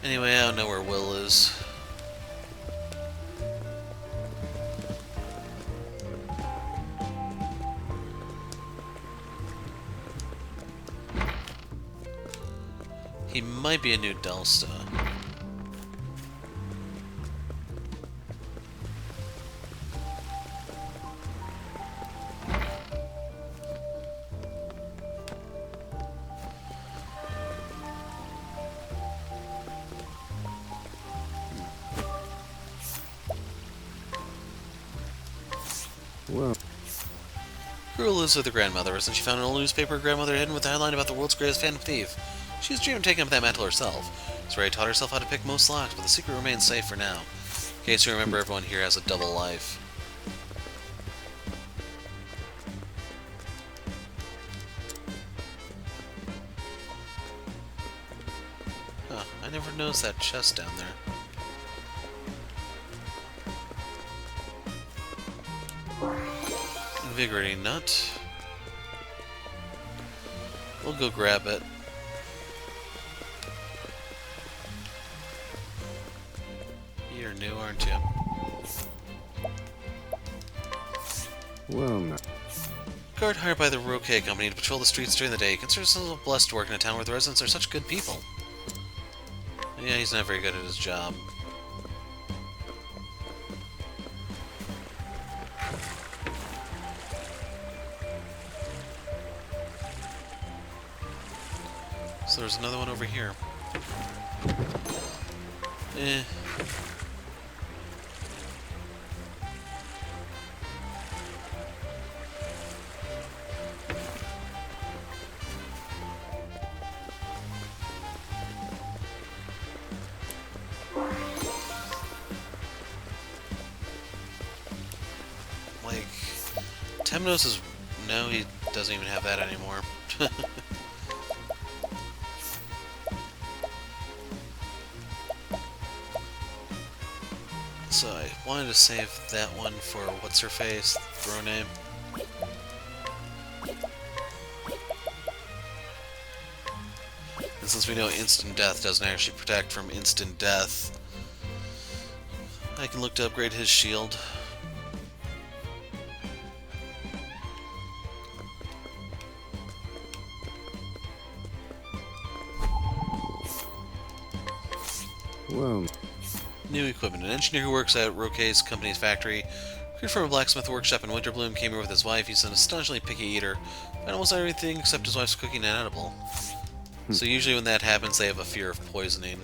Anyway, I don't know where Will is. He might be a New Delsta. Well, Girl lives with her grandmother, and she found an old newspaper her grandmother had hidden with a headline about the world's greatest phantom thief. She's dreamed of taking up that mantle herself. So Ray taught herself how to pick most locks, but the secret remains safe for now. In case you remember, everyone here has a double life. Huh, I never noticed that chest down there. Invigorating nut. We'll go grab it. You're new, aren't you? well now. Guard hired by the Roque company to patrol the streets during the day considers himself blessed to work in a town where the residents are such good people. Yeah, he's not very good at his job. So there's another one over here. Eh. Like, Temnos is... No, he doesn't even have that anymore. So I wanted to save that one for what's-her-face, throw name. And since we know instant death doesn't actually protect from instant death, I can look to upgrade his shield. Well, New equipment. An engineer who works at Roque's company's factory, recruited from a blacksmith workshop in Winterbloom, came here with his wife. He's an astonishingly picky eater, and almost everything except his wife's cooking and edible. So usually when that happens, they have a fear of poisoning.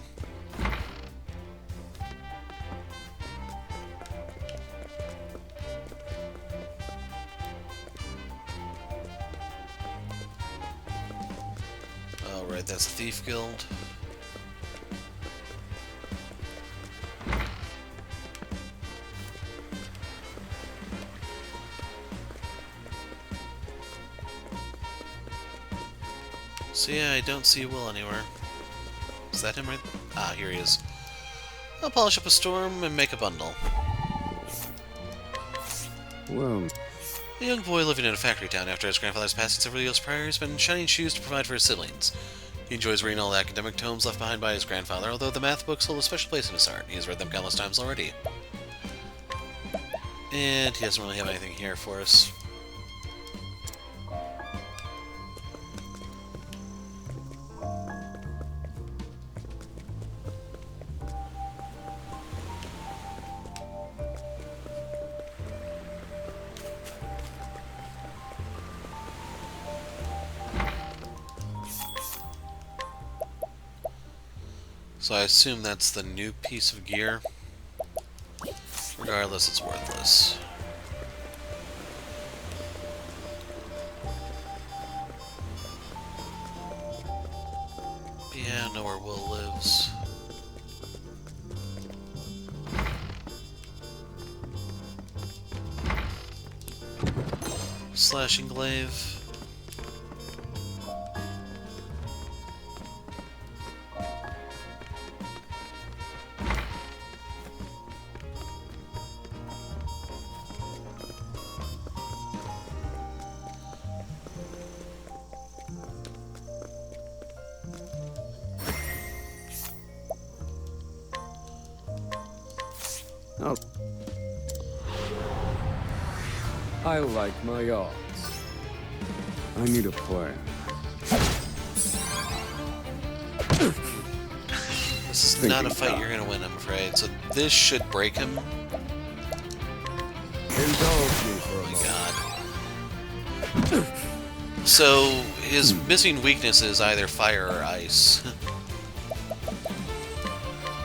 Alright, that's the Thief Guild. So yeah, I don't see Will anywhere. Is that him right? Ah, here he is. I'll polish up a storm and make a bundle. well, A young boy living in a factory town after his grandfather's passing several years prior has been shining shoes to provide for his siblings. He enjoys reading all the academic tomes left behind by his grandfather, although the math books hold a special place in his heart. He has read them countless times already. And he doesn't really have anything here for us. So I assume that's the new piece of gear. Regardless, it's worthless. Yeah, I know where Will lives. Slashing glaive. I'll... I like my odds. I need a plan. This is not a fight you're gonna win, I'm afraid. So this should break him. Indulge me for a Oh moment. my god. So his missing weakness is either fire or ice.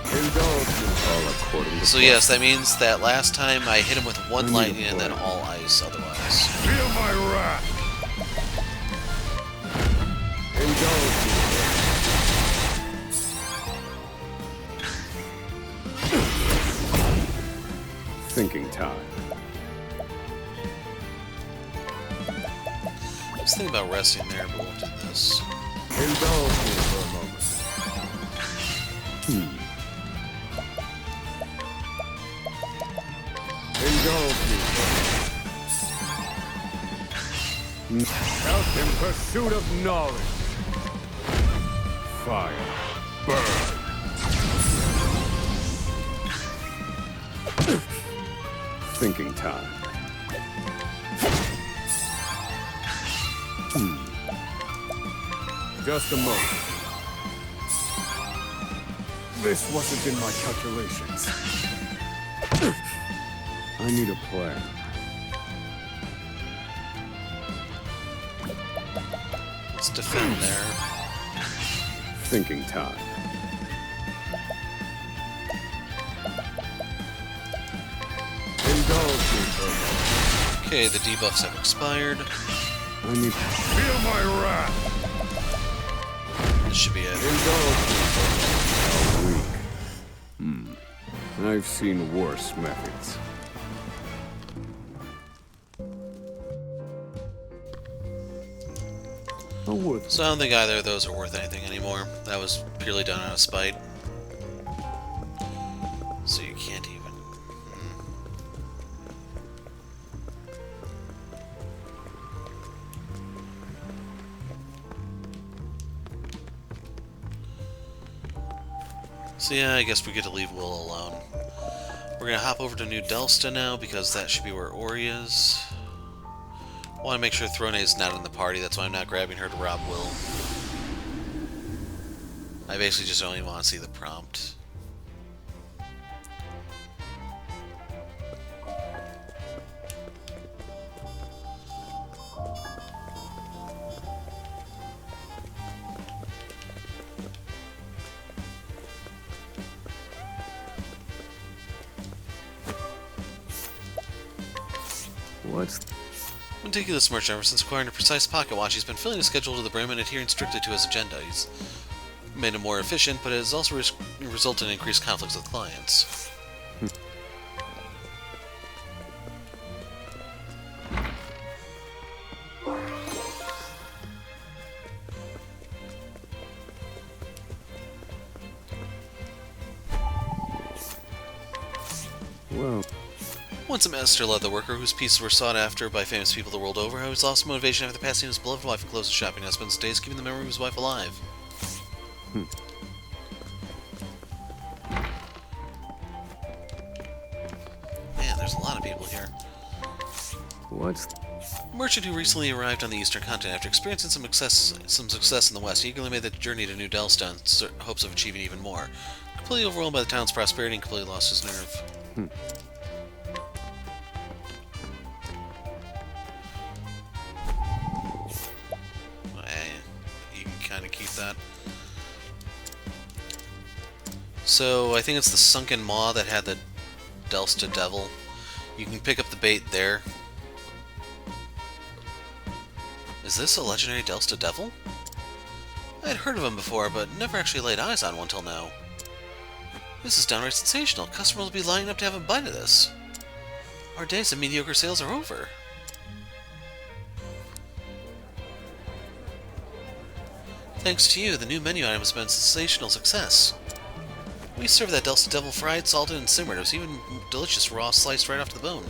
Indulge me all according to So plan. yes, that means that last time I hit him with one lightning and then all ice otherwise. Feel my wrath. Indulge me. Thinking time. I was thinking about resting there, but we'll do this. Indulge me for a moment. Indulge me for a moment. Out in pursuit of knowledge. Fire. Burn. Thinking time. Just a moment. This wasn't in my calculations. I need a plan. Let's defend there. Thinking time. Indulge me for a moment. Okay, the debuffs have expired. I need... Feel my wrath! This should be it. Indulge me for a week. I've seen worse methods. Oh, worth. So I don't think either of those are worth anything anymore. That was purely done out of spite. So you can't even... So yeah, I guess we get to leave Will alone. We're gonna hop over to New Delsta now, because that should be where Ori is. Want to make sure Throne's not in the party, that's why I'm not grabbing her to rob Will. I basically just only want to see the prompt. What's... Meticulous merchant, ever since acquiring a precise pocket watch, he's been filling his schedule to the brim and adhering strictly to his agenda. He's made him more efficient, but it has also resulted in increased conflicts with clients. Well... Once a master leather worker whose pieces were sought after by famous people the world over, how he's lost motivation after the passing of his beloved wife and closest shopping husband's days, keeping the memory of his wife alive. Man, there's a lot of people here. What's... A merchant who recently arrived on the eastern continent after experiencing some success in the west, eagerly made the journey to New Delsta in hopes of achieving even more. Completely overwhelmed by the town's prosperity and completely lost his nerve. You can kind of keep that. So, I think it's the Sunken Maw that had the Delsta Devil. You can pick up the bait there. Is this a legendary Delsta Devil? I had heard of him before, but never actually laid eyes on one till now. This is downright sensational. Customers will be lining up to have a bite of this. Our days of mediocre sales are over. Thanks to you, the new menu item has been a sensational success. We served that Delsta Devil fried, salted, and simmered. It was even delicious raw, sliced right off the bone.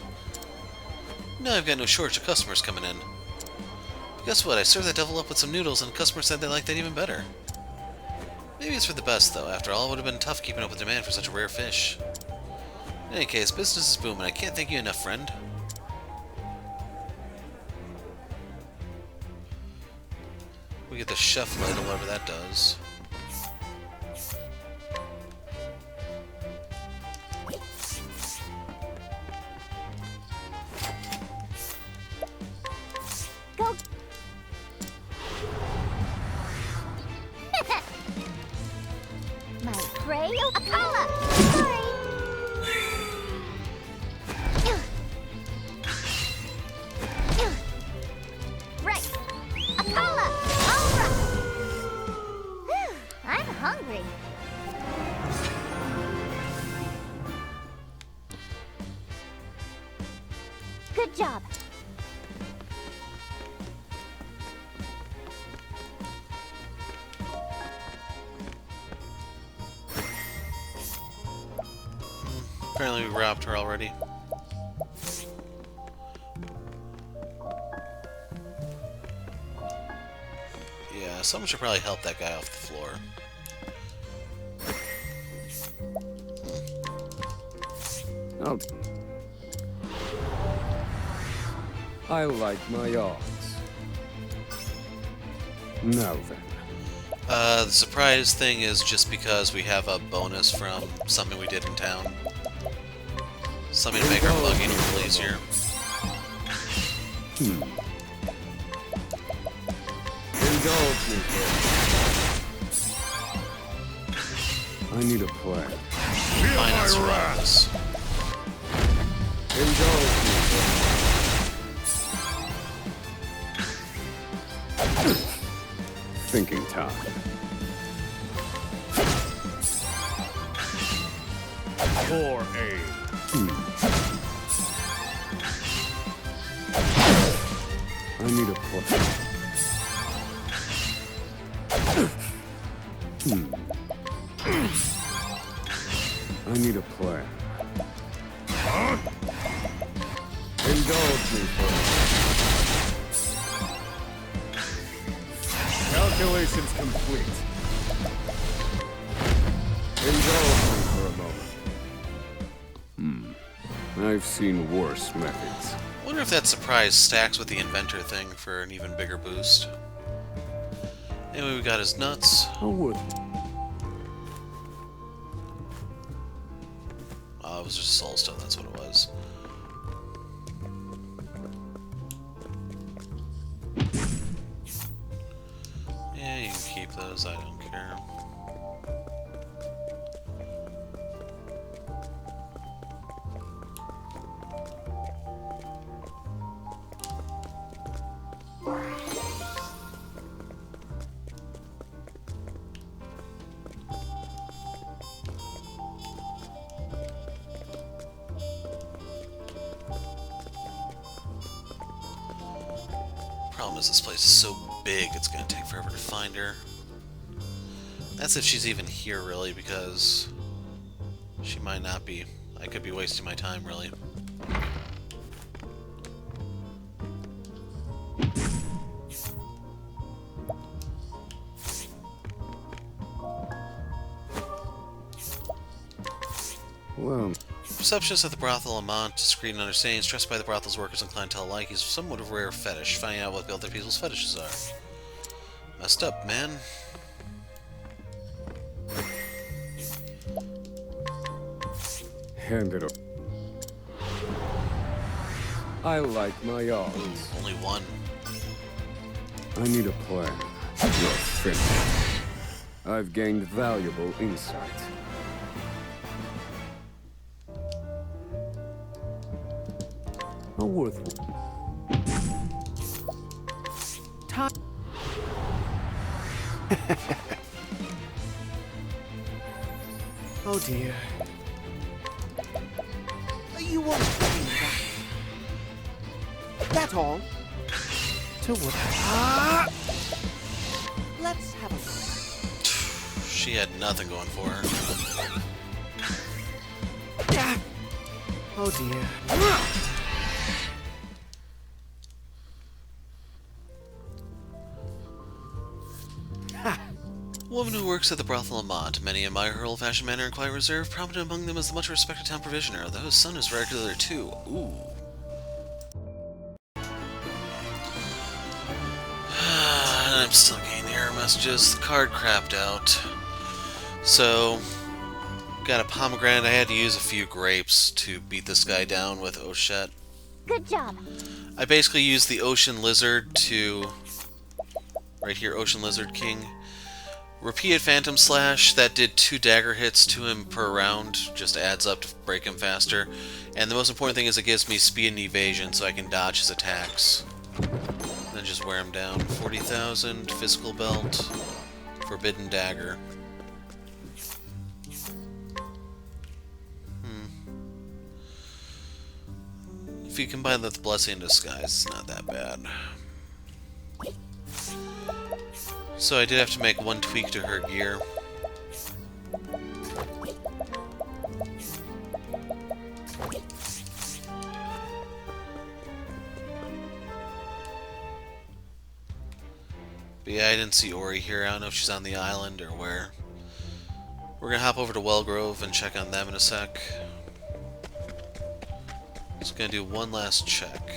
Now I've got no shortage of customers coming in. But guess what? I served that devil up with some noodles, and the customer said they liked that even better. Maybe it's for the best, though. After all, it would have been tough keeping up with demand for such a rare fish. In any case, business is booming. I can't thank you enough, friend. We get the chef light, whatever that does. Go. My prey, Akala. Sorry. Right. Akala. All right. I'm hungry. Good job. Apparently we robbed her already. Yeah, someone should probably help that guy off the floor. Oh. I like my odds. Now then. The surprise thing is just because we have a bonus from something we did in town. Something to make our plugging a little easier. Indulge me first. I need a plan. Finance around this. Indulge me first. Thinking time. For aid. I need a plan. I need a plan. Indulge me first. Calculations complete. Indulge me for a moment. I've seen worse methods. I wonder if that surprise stacks with the inventor thing for an even bigger boost. Anyway, we got his nuts. I would. Oh, it was just soul stone, that's what it was. Yeah, you can keep those, I don't care. Problem is, this place is so big, it's gonna take forever to find her. That's if she's even here, really, because she might not be. I could be wasting my time, really. Well, Receptionist at the brothel, Amant, discreet and understanding, stressed by the brothel's workers and clientele alike. He's somewhat of a rare fetish, finding out what the other people's fetishes are. Messed up, man. hand it up. I like my odds. Ooh, only one. I need a plan. You're finished. I've gained valuable insight. A worthwhile. Time. Oh dear. You won't bring that. That all? To what? Ah! Let's have a look. She had nothing going for her. Oh dear. woman who works at the brothel Amant. Many admire her old-fashioned manner and quiet reserve. Prominent among them is the much-respected town provisioner, though his son is regular too. Ooh. I'm still getting the error messages. The card crapped out. So, got a pomegranate. I had to use a few grapes to beat this guy down with Ochette. Good job. I basically used the Ocean Lizard to... Right here, Ocean Lizard King. Repeated Phantom Slash, that did 2 dagger hits to him per round, just adds up to break him faster. And the most important thing is it gives me speed and evasion so I can dodge his attacks. Then just wear him down. 40,000, Physical Belt, Forbidden Dagger. If you combine that with Blessing in Disguise, it's not that bad. So I did have to make one tweak to her gear. But yeah, I didn't see Ori here. I don't know if she's on the island or where. We're gonna hop over to Wellgrove and check on them in a sec. Just gonna do one last check.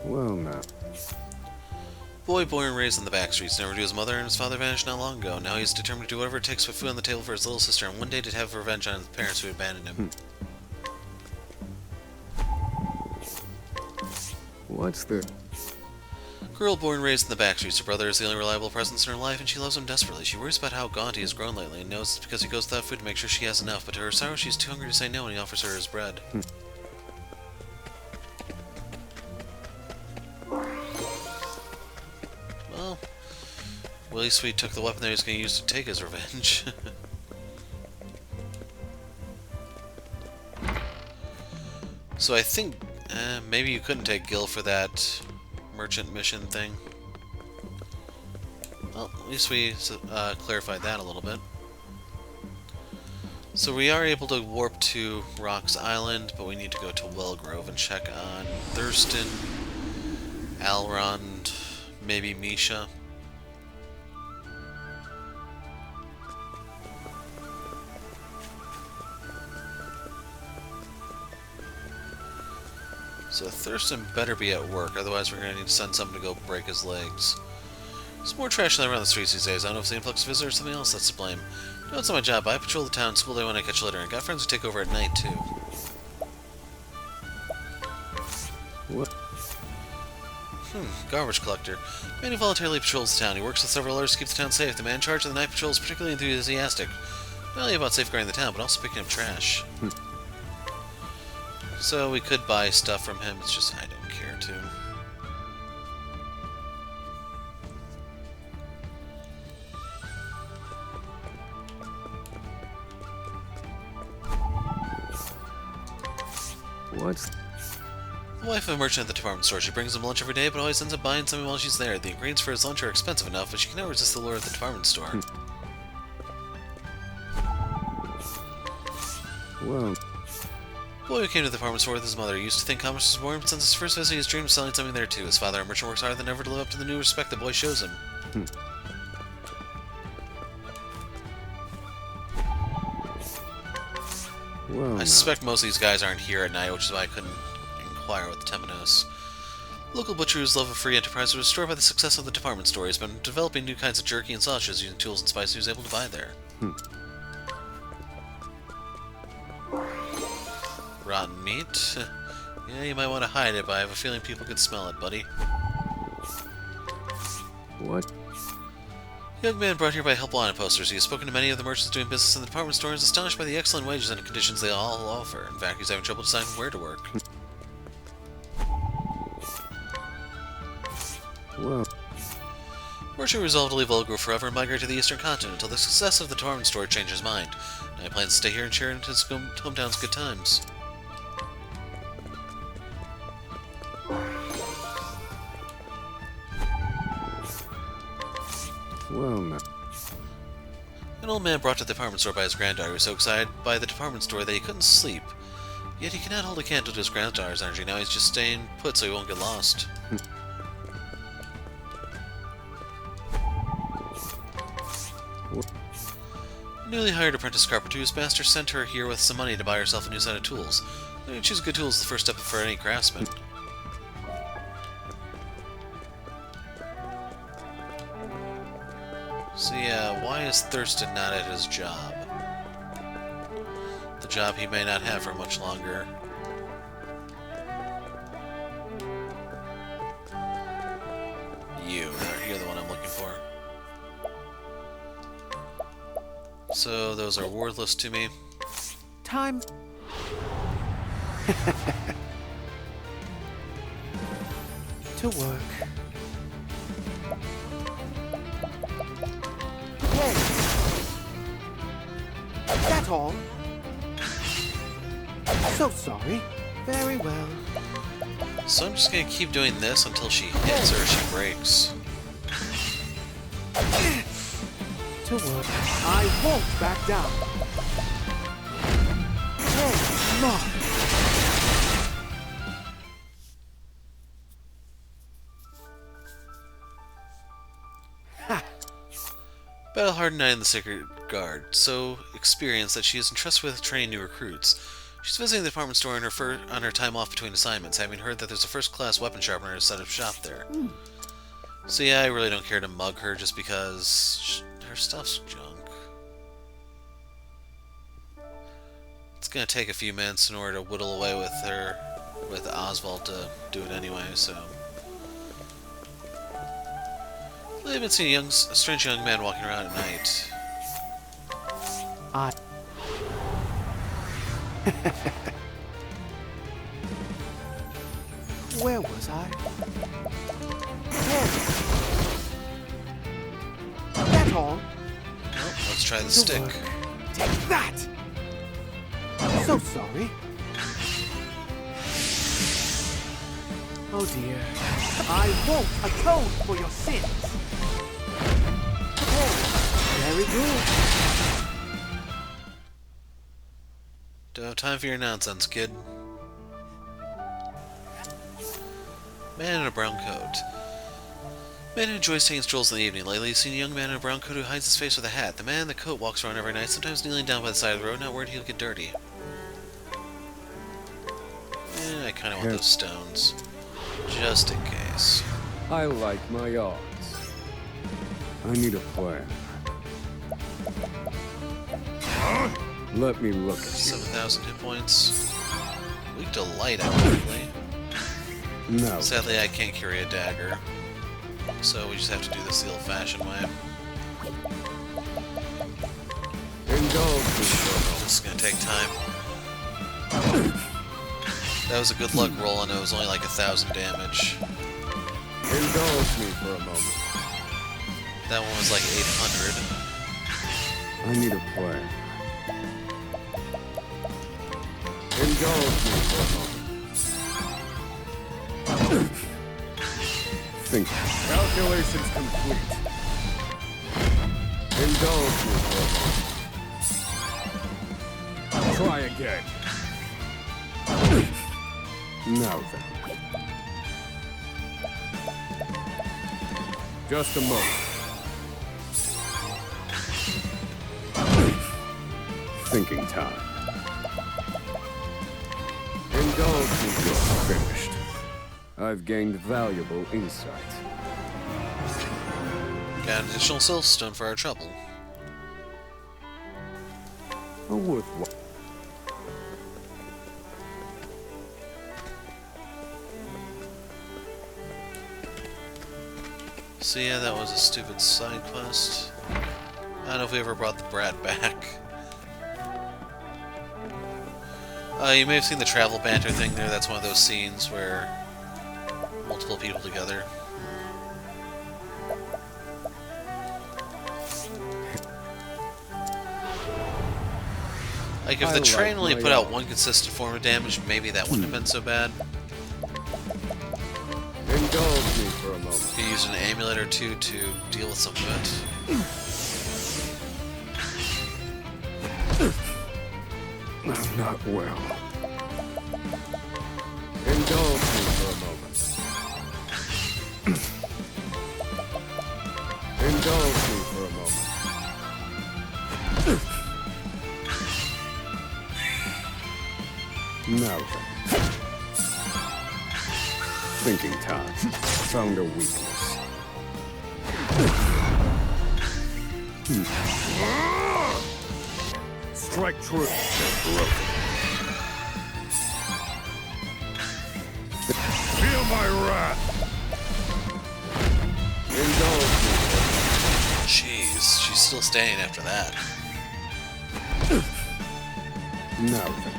Well, now. Boy born and raised in the back streets, never knew his mother and his father vanished not long ago. Now he's determined to do whatever it takes to put food on the table for his little sister, and one day to have revenge on his parents who abandoned him. What's the... Girl born and raised in the back streets, her brother is the only reliable presence in her life, and she loves him desperately. She worries about how gaunt he has grown lately, and knows it's because he goes without food to make sure she has enough, but to her sorrow she's too hungry to say no when he offers her his bread. Well, Willie Sweet took the weapon that he was going to use to take his revenge. So I think maybe you couldn't take Gil for that merchant mission thing. Well, at least we clarified that a little bit. So we are able to warp to Rock's Island, but we need to go to Wellgrove and check on Thurston, Alrond, maybe Misha. So Thurston better be at work, otherwise we're going to need to send someone to go break his legs. There's more trash than around the streets these days. I don't know if it's the influx of visitors or something else that's to blame. No, it's not my job. I patrol the town school day when I catch litter, and got friends who take over at night, too. What? Garbage collector. Man who voluntarily patrols the town. He works with several others to keep the town safe. The man in charge of the night patrol is particularly enthusiastic. Not only about safeguarding the town, but also picking up trash. So we could buy stuff from him, it's just I don't care to. What's... The wife of a merchant at the department store. She brings him lunch every day, but always ends up buying something while she's there. The ingredients for his lunch are expensive enough, but she cannot resist the lure of the department store. Well... The boy who came to the department store with his mother used to think commerce was boring, but since his first visit, he's dreamed of selling something there too. His father, a merchant, works harder than ever to live up to the new respect the boy shows him. Well, I suspect most of these guys aren't here at night, which is why I couldn't inquire with Temenos. Local butcher's love of free enterprise was restored by the success of the department store. He's been developing new kinds of jerky and sausages using tools and spices he was able to buy there. Rotten meat? Yeah, you might want to hide it, but I have a feeling people could smell it, buddy. What? Young man brought here by help wanted posters. He has spoken to many of the merchants doing business in the department store and is astonished by the excellent wages and conditions they all offer. In fact, he's having trouble deciding where to work. Well... Merchant resolved to leave Olga forever and migrate to the eastern continent until the success of the department store changed his mind. Now he plans to stay here and share in his hometown's good times. Well, now... An old man brought to the department store by his granddaughter was so excited by the department store that he couldn't sleep. Yet he cannot hold a candle to his granddaughter's energy. Now he's just staying put so he won't get lost. Newly hired apprentice carpenter whose master sent her here with some money to buy herself a new set of tools. Choose good tools is the first step for any craftsman. So yeah, why is Thurston not at his job? The job he may not have for much longer. You're the one I'm looking for. So those are worthless to me. Time. To work. Okay. That's all. So sorry. Very well. So I'm just gonna keep doing this until she hits or she breaks. To work. I won't back down. Hey, Mark. Battle-hardened knight in the Sacred Guard, so experienced that she is entrusted with training new recruits. She's visiting the department store on her time off between assignments, having heard that there's a first-class weapon sharpener set up shop there. So yeah, I really don't care to mug her just because her stuff's junk. It's gonna take a few minutes in order to whittle away with Oswald to do it anyway, so... I've been seeing a strange young man walking around at night. Where was I? That's all. Well, let's try the To stick. work. Take that! So sorry. Oh dear. I won't atone for your sins. Very good. Don't have time for your nonsense, kid. Man in a brown coat. Man who enjoys taking strolls in the evening. Lately, he's seen a young man in a brown coat who hides his face with a hat. The man in the coat walks around every night, sometimes kneeling down by the side of the road, not worried he'll get dirty. I kind of want those stones. Just in case. I like my odds. I need a plan. Let me look at you. 7,000 hit points. Weak to light, ironically. No. Sadly, I can't carry a dagger. So we just have to do this the old-fashioned way. Indulge me for a moment. This is gonna take time. That was a good luck roll, and it was only like 1,000 damage. Indulge me for a moment. That one was like 800. I need a plan. Indulge me for a moment. Think. Calculations complete. Indulge me for a moment. Try again. Now then. Just a moment. Thinking time. Indulge me, you're finished. I've gained valuable insight. Got an additional soulstone for our trouble. A worthwhile. So yeah, that was a stupid side quest. I don't know if we ever brought the brat back. You may have seen the travel banter thing there. That's one of those scenes where multiple people together. Like, if the train only put out one consistent form of damage, maybe that wouldn't have been so bad. Indulge me for a moment. You use an amulet or two to deal with some of I'm not well. Indulge me for a moment. Indulge me for a moment. Now then. Thinking time. Found a weakness. Strike true. Broken. Feel my wrath. Indulge me. Jeez, she's still staying after that. Now then.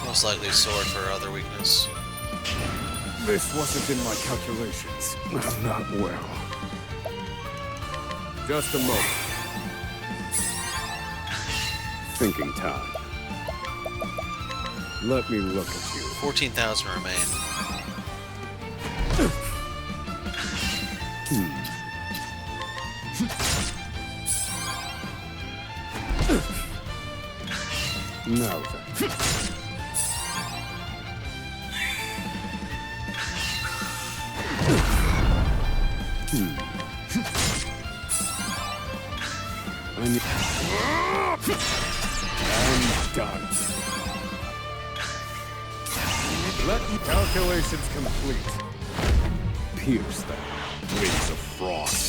Most likely sword for her other weakness. This wasn't in my calculations. Not well. Just a moment. Thinking time. Let me look at you. 14,000 remain. Now then. I'm done. Let calculations complete. Pierce them. Wings of frost.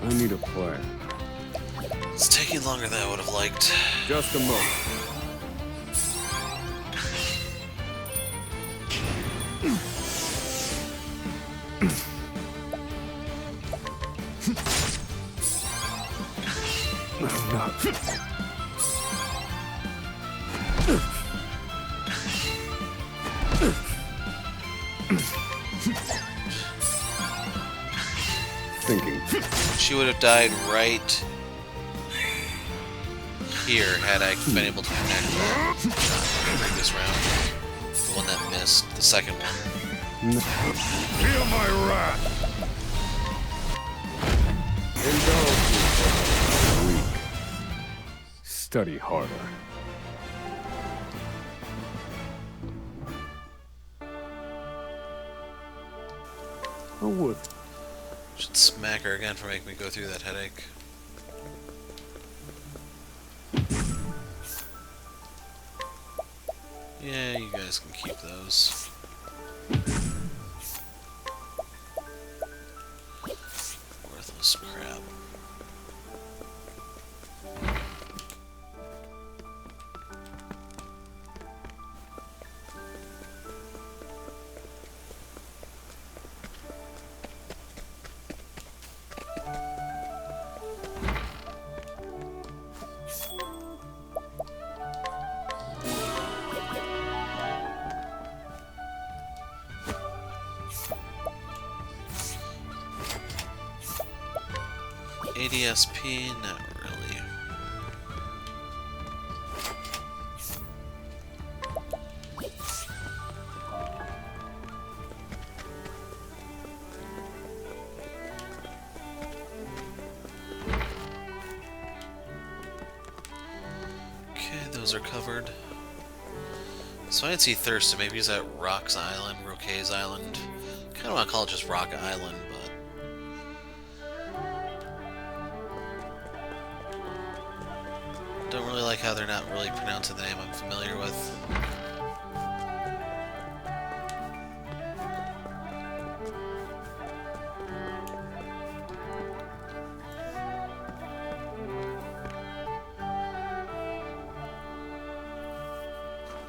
I need a plan. It's taking longer than I would have liked. Just a moment. Thinking. She would have died right here had I been able to connect that shot this round. The one that missed, the second one. Feel my wrath. Indulge me. Weak. Study harder. I would. Should smack her again for making me go through that headache. Yeah, you guys can keep those. Worthless crap. ADSP, not really. Okay, those are covered. So I didn't see Thurston. Maybe he's at Rock's Island, Roque's Island. Kind of want to call it just Rock Island, but don't really like how they're not really pronouncing the name I'm familiar with.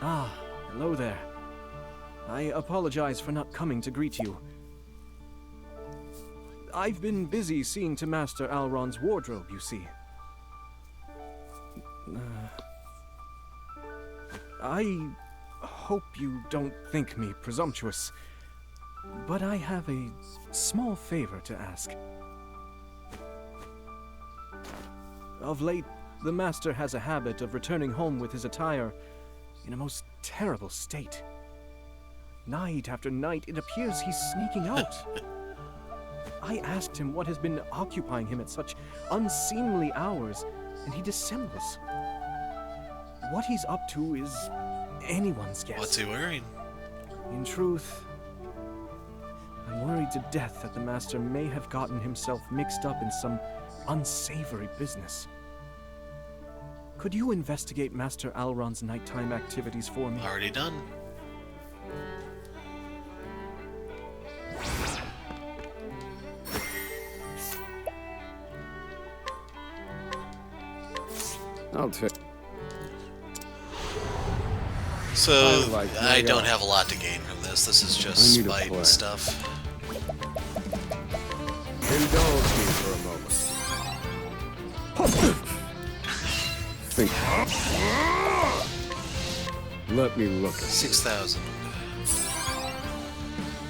Ah, hello there. I apologize for not coming to greet you. I've been busy seeing to Master Alrond's wardrobe, you see. I hope you don't think me presumptuous, but I have a small favor to ask. Of late, the Master has a habit of returning home with his attire in a most terrible state. Night after night, it appears he's sneaking out. I asked him what has been occupying him at such unseemly hours, and he dissembles. What he's up to is anyone's guess. What's he wearing? In truth, I'm worried to death that the Master may have gotten himself mixed up in some unsavory business. Could you investigate Master Alrond's nighttime activities for me? Already done. I'll take. So, I my don't God. have a lot to gain from this. This is just I need a spite plan. and stuff. Indulge me for a moment. Think. Let me look at 6,000.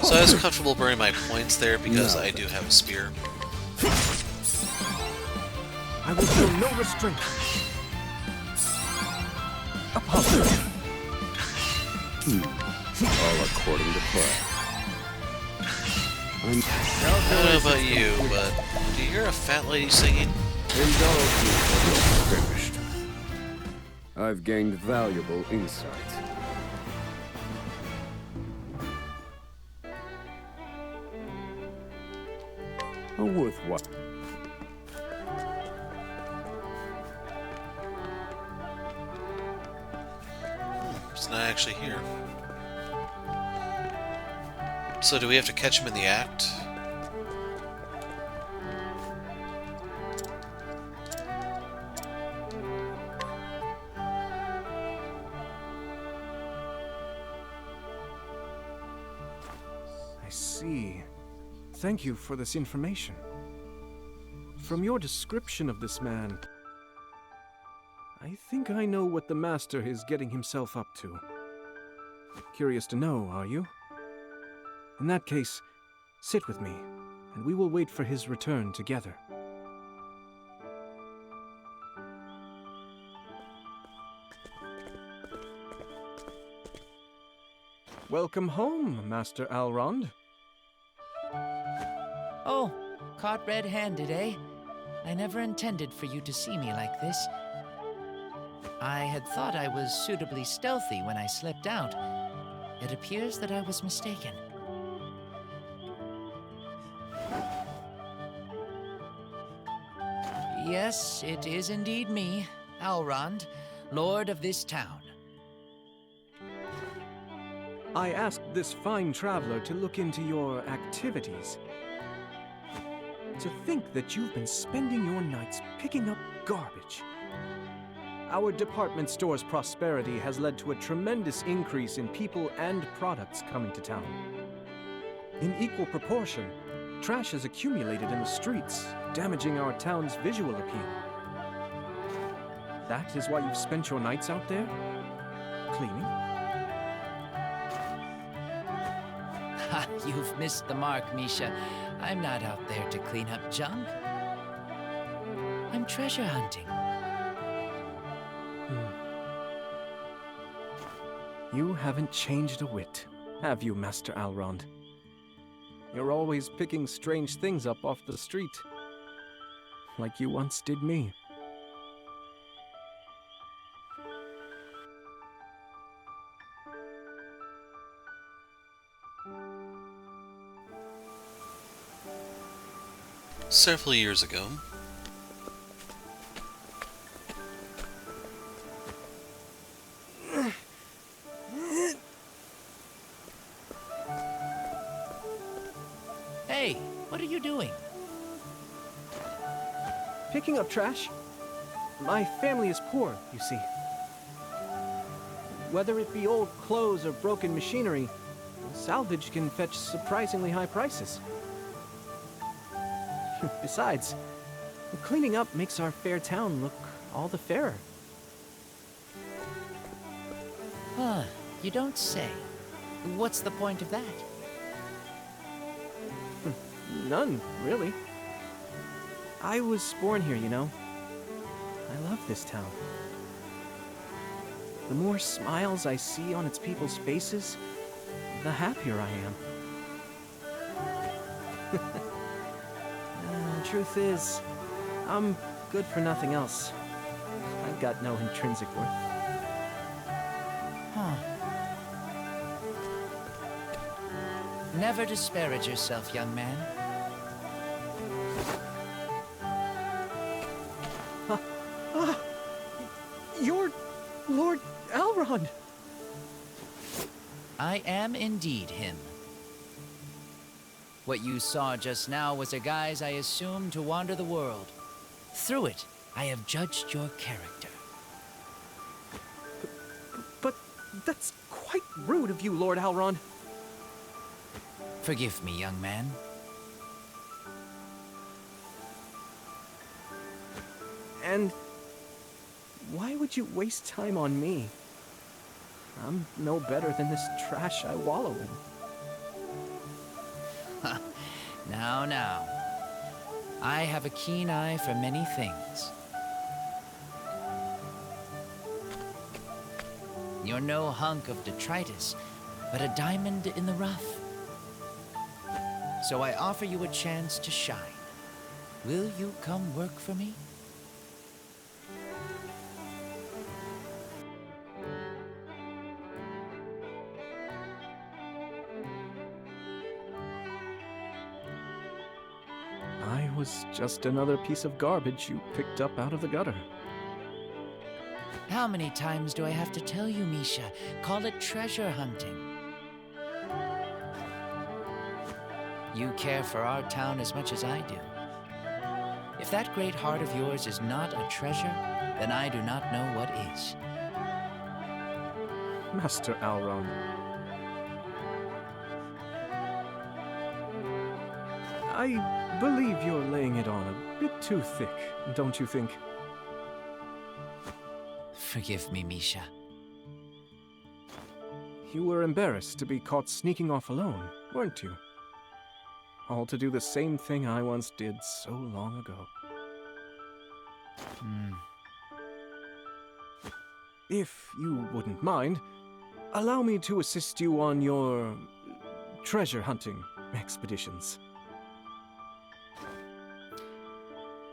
So I was comfortable burning my points there because No. I do have a spear. I will feel no restraint. Apology. all according to plan. I don't know about you, but do you hear a fat lady singing? Indulge me for I'm finished. I've gained valuable insight. A worthwhile. It's not actually here. So do we have to catch him in the act? I see. Thank you for this information. From your description of this man, I think I know what the Master is getting himself up to. Curious to know, are you? In that case, sit with me, and we will wait for his return together. Welcome home, Master Alrond. Oh, caught red-handed, eh? I never intended for you to see me like this. I had thought I was suitably stealthy when I slipped out. It appears that I was mistaken. Yes, it is indeed me, Alrond, Lord of this town. I asked this fine traveler to look into your activities. To think that you've been spending your nights picking up garbage. Our department store's prosperity has led to a tremendous increase in people and products coming to town. In equal proportion, trash has accumulated in the streets, damaging our town's visual appeal. That is why you've spent your nights out there? Cleaning? Ha, you've missed the mark, Misha. I'm not out there to clean up junk. I'm treasure hunting. You haven't changed a whit, have you, Master Alrond? You're always picking strange things up off the street, like you once did me. Several years ago. Hey, what are you doing? Picking up trash? My family is poor, you see. Whether it be old clothes or broken machinery, salvage can fetch surprisingly high prices. Besides, cleaning up makes our fair town look all the fairer. Huh, you don't say. What's the point of that? None, really. I was born here, you know. I love this town. The more smiles I see on its people's faces, the happier I am. truth is, I'm good for nothing else. I've got no intrinsic worth. Huh. Never disparage yourself, young man. You're Lord Alrond! I am indeed him. What you saw just now was a guise I assumed to wander the world. Through it, I have judged your character. But that's quite rude of you, Lord Alrond. Forgive me, young man. And why would you waste time on me? I'm no better than this trash I wallow in. Now. I have a keen eye for many things. You're no hunk of detritus, but a diamond in the rough. So I offer you a chance to shine. Will you come work for me? I was just another piece of garbage you picked up out of the gutter. How many times do I have to tell you, Misha? Call it treasure hunting. You care for our town as much as I do. If that great heart of yours is not a treasure, then I do not know what is. Master Alrond. I believe you're laying it on a bit too thick, don't you think? Forgive me, Misha. You were embarrassed to be caught sneaking off alone, weren't you? All to do the same thing I once did so long ago. If you wouldn't mind, allow me to assist you on your treasure hunting expeditions.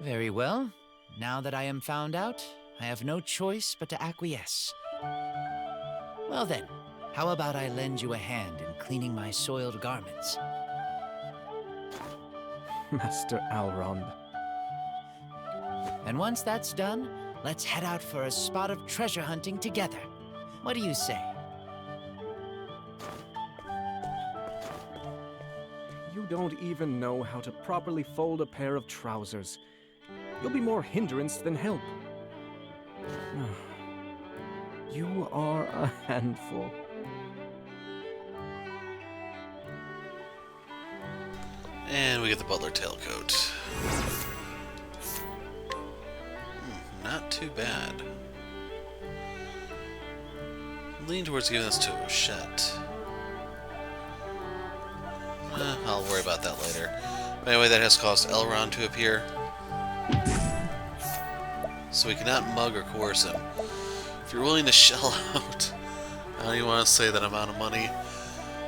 Very well. Now that I am found out, I have no choice but to acquiesce. Well then, how about I lend you a hand in cleaning my soiled garments? Master Alrond. And once that's done, let's head out for a spot of treasure hunting together. What do you say? You don't even know how to properly fold a pair of trousers. You'll be more hindrance than help. You are a handful. And we get the Butler tailcoat. Not too bad. Lean towards giving this to Ochette. I'll worry about that later. Anyway, that has caused Alrond to appear. So we cannot mug or coerce him. If you're willing to shell out, I don't even want to say that amount of money,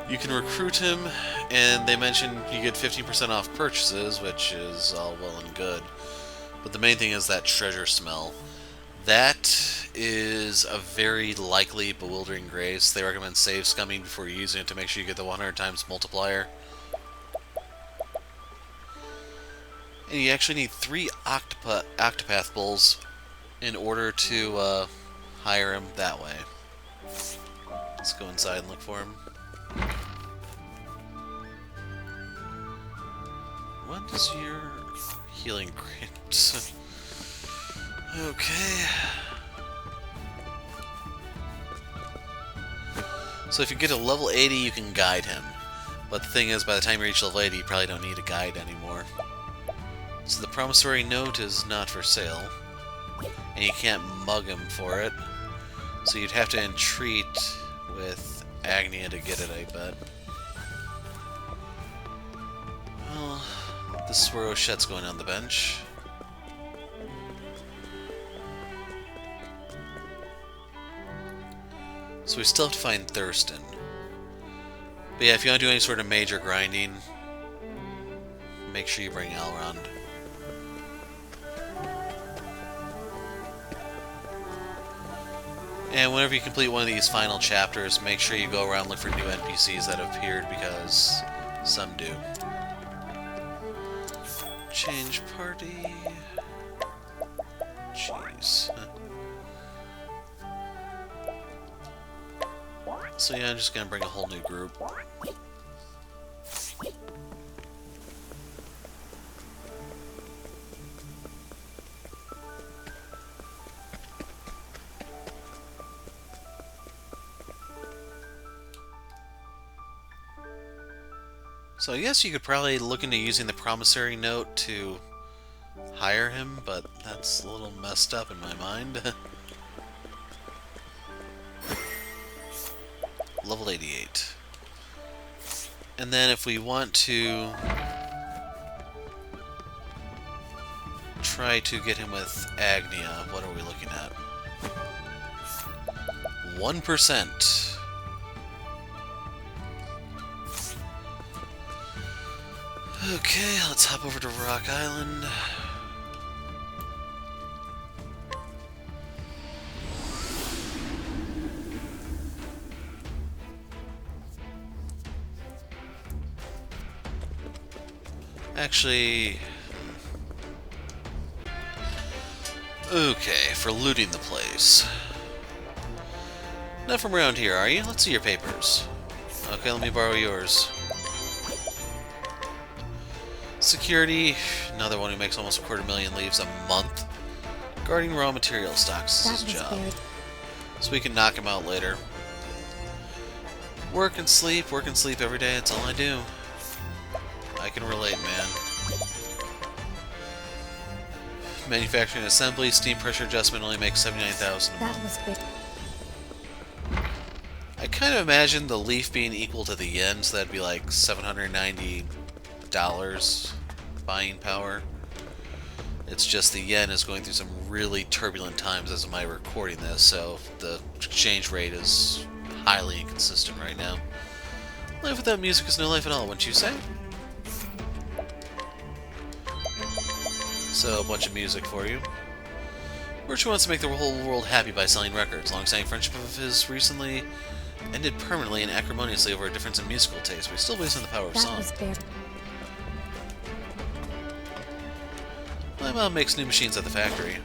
you can recruit him, and they mention you get 15% off purchases, which is all well and good. But the main thing is that treasure smell. That is a very likely bewildering grace. They recommend save scumming before using it to make sure you get the 100 times multiplier. And you actually need 3 Octopath bowls in order to hire him that way. Let's go inside and look for him. What is your healing grant? Okay. So if you get to level 80, you can guide him. But the thing is, by the time you reach level 80, you probably don't need a guide anymore. So the promissory note is not for sale. And you can't mug him for it. So you'd have to entreat with Agnia to get it, I bet. Well, this is where Ochette's going on the bench. So we still have to find Thurston. But yeah, if you want to do any sort of major grinding, make sure you bring Alrond. And whenever you complete one of these final chapters, make sure you go around and look for new NPCs that have appeared, because some do. Change party. Jeez. So yeah, I'm just gonna bring a whole new group. So I guess you could probably look into using the promissory note to hire him, but that's a little messed up in my mind. Level 88. And then if we want to try to get him with Agnia, what are we looking at? 1%. Okay, let's hop over to Rock Island. Actually... Okay, for looting the place. Not from around here, are you? Let's see your papers. Okay, let me borrow yours. Security, another one who makes almost $250,000 leaves a month. Guarding raw material stocks is his job. So we can knock him out later. Work and sleep every day, that's all I do. I can relate, man. Manufacturing and assembly, steam pressure adjustment only makes $79,000 a month. That was big. I kind of imagine the leaf being equal to the yen, so that'd be like $790 buying power. It's just the yen is going through some really turbulent times as of my recording this, so the exchange rate is highly inconsistent right now. Life without music is no life at all, wouldn't you say? So, a bunch of music for you. Virtue wants to make the whole world happy by selling records. Long-standing friendship of his recently ended permanently and acrimoniously over a difference in musical taste, but he still believes in the power of That song. was fair. My mom makes new machines at the factory.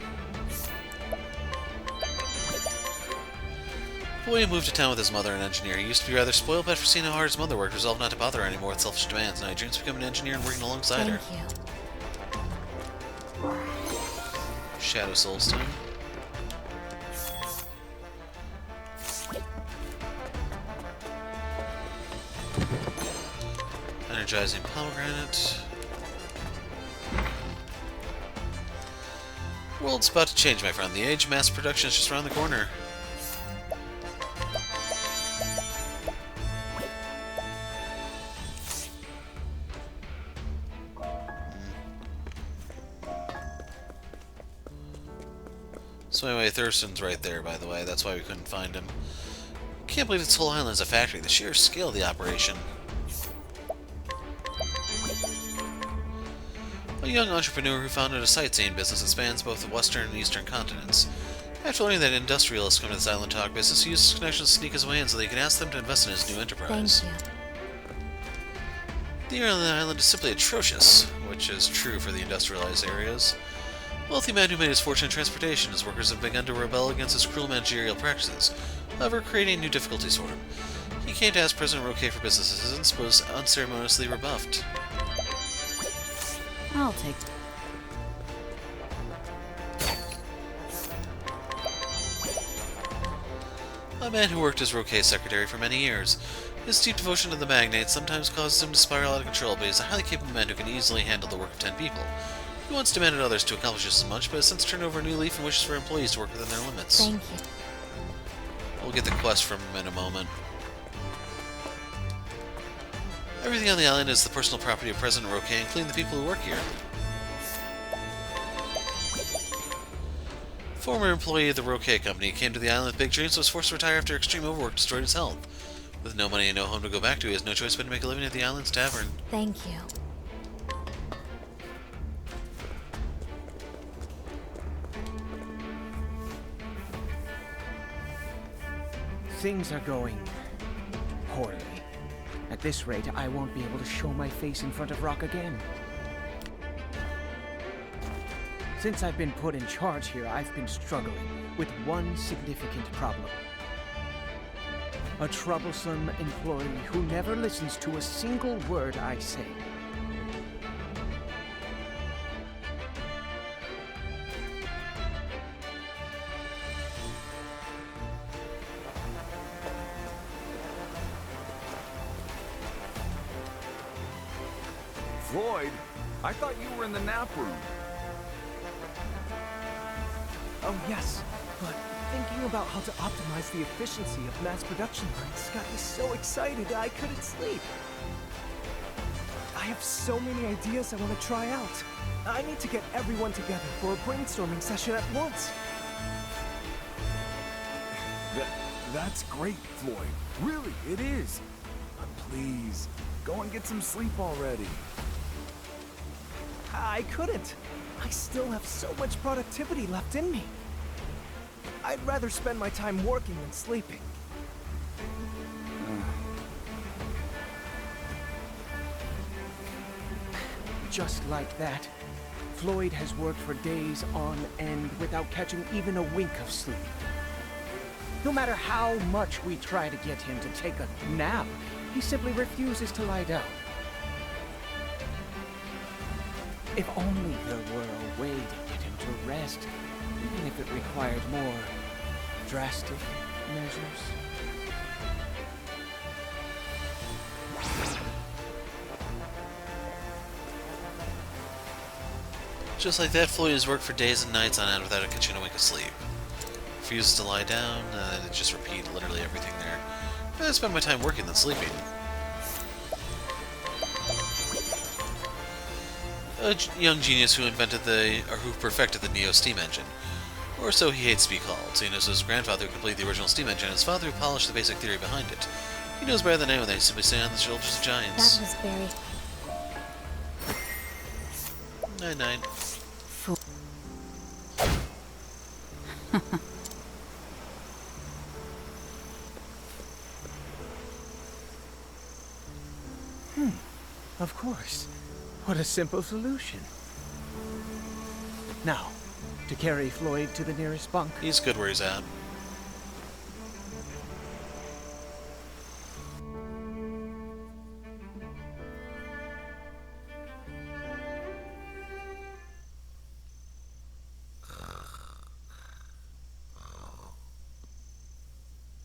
Boy moved to town with his mother, an engineer. He used to be rather spoiled, but after seeing how hard his mother worked, resolved not to bother her anymore with selfish demands. Now he dreams of becoming an engineer and working alongside her. Thank you. Shadow Soulstone. Energizing Pomegranate. The world's about to change, my friend. The age of mass production is just around the corner. So anyway, Thurston's right there, by the way. That's why we couldn't find him. Can't believe this whole island is a factory. The sheer scale of the operation. A young entrepreneur who founded a sightseeing business that spans both the western and eastern continents. After learning that industrialists come to this island to talk business, he used his connections to sneak his way in so that he can ask them to invest in his new enterprise. Thank you. The air on the island is simply atrocious, which is true for the industrialized areas. A wealthy man who made his fortune in transportation, his workers have begun to rebel against his cruel managerial practices, however creating new difficulties for him. He came to ask President Roque for business assistance, but was unceremoniously rebuffed. I'll take. A man who worked as Roque's secretary for many years. His deep devotion to the magnate sometimes causes him to spiral out of control, but he is a highly capable man who can easily handle the work of 10 people. He once demanded others to accomplish just as much, but has since turned over a new leaf and wishes for employees to work within their limits. Thank you. We'll get the quest from him in a moment. Everything on the island is the personal property of President Roque, including the people who work here. Former employee of the Roque company came to the island with big dreams, but was forced to retire after extreme overwork destroyed his health. With no money and no home to go back to, he has no choice but to make a living at the island's tavern. Thank you. Things are going poorly. At this rate, I won't be able to show my face in front of Roque again. Since I've been put in charge here, I've been struggling with one significant problem. A troublesome employee who never listens to a single word I say. Floyd, I thought you were in the nap room. Oh yes, but thinking about how to optimize the efficiency of mass production lines got me so excited I couldn't sleep. I have so many ideas I want to try out. I need to get everyone together for a brainstorming session at once. That's great, Floyd. Really, it is. But please, go and get some sleep already. I couldn't. I still have so much productivity left in me. I'd rather spend my time working than sleeping. Just like that, Floyd has worked for days on end without catching even a wink of sleep. No matter how much we try to get him to take a nap, he simply refuses to lie down. If only there were a way to get him to rest, even if it required more drastic measures. Just like that, Floyd has worked for days and nights on end without catching a wink of sleep. Refuses to lie down, and just repeat literally everything there. I'd rather spend my time working than sleeping. A young genius who who perfected the Neo steam engine. Or so he hates to be called. So he knows his grandfather who completed the original steam engine, and his father who polished the basic theory behind it. He knows better than anyone that he's simply standing on the shoulders of giants. That was very... Night-night. Of course. What a simple solution. Now, to carry Floyd to the nearest bunk. He's good where he's at.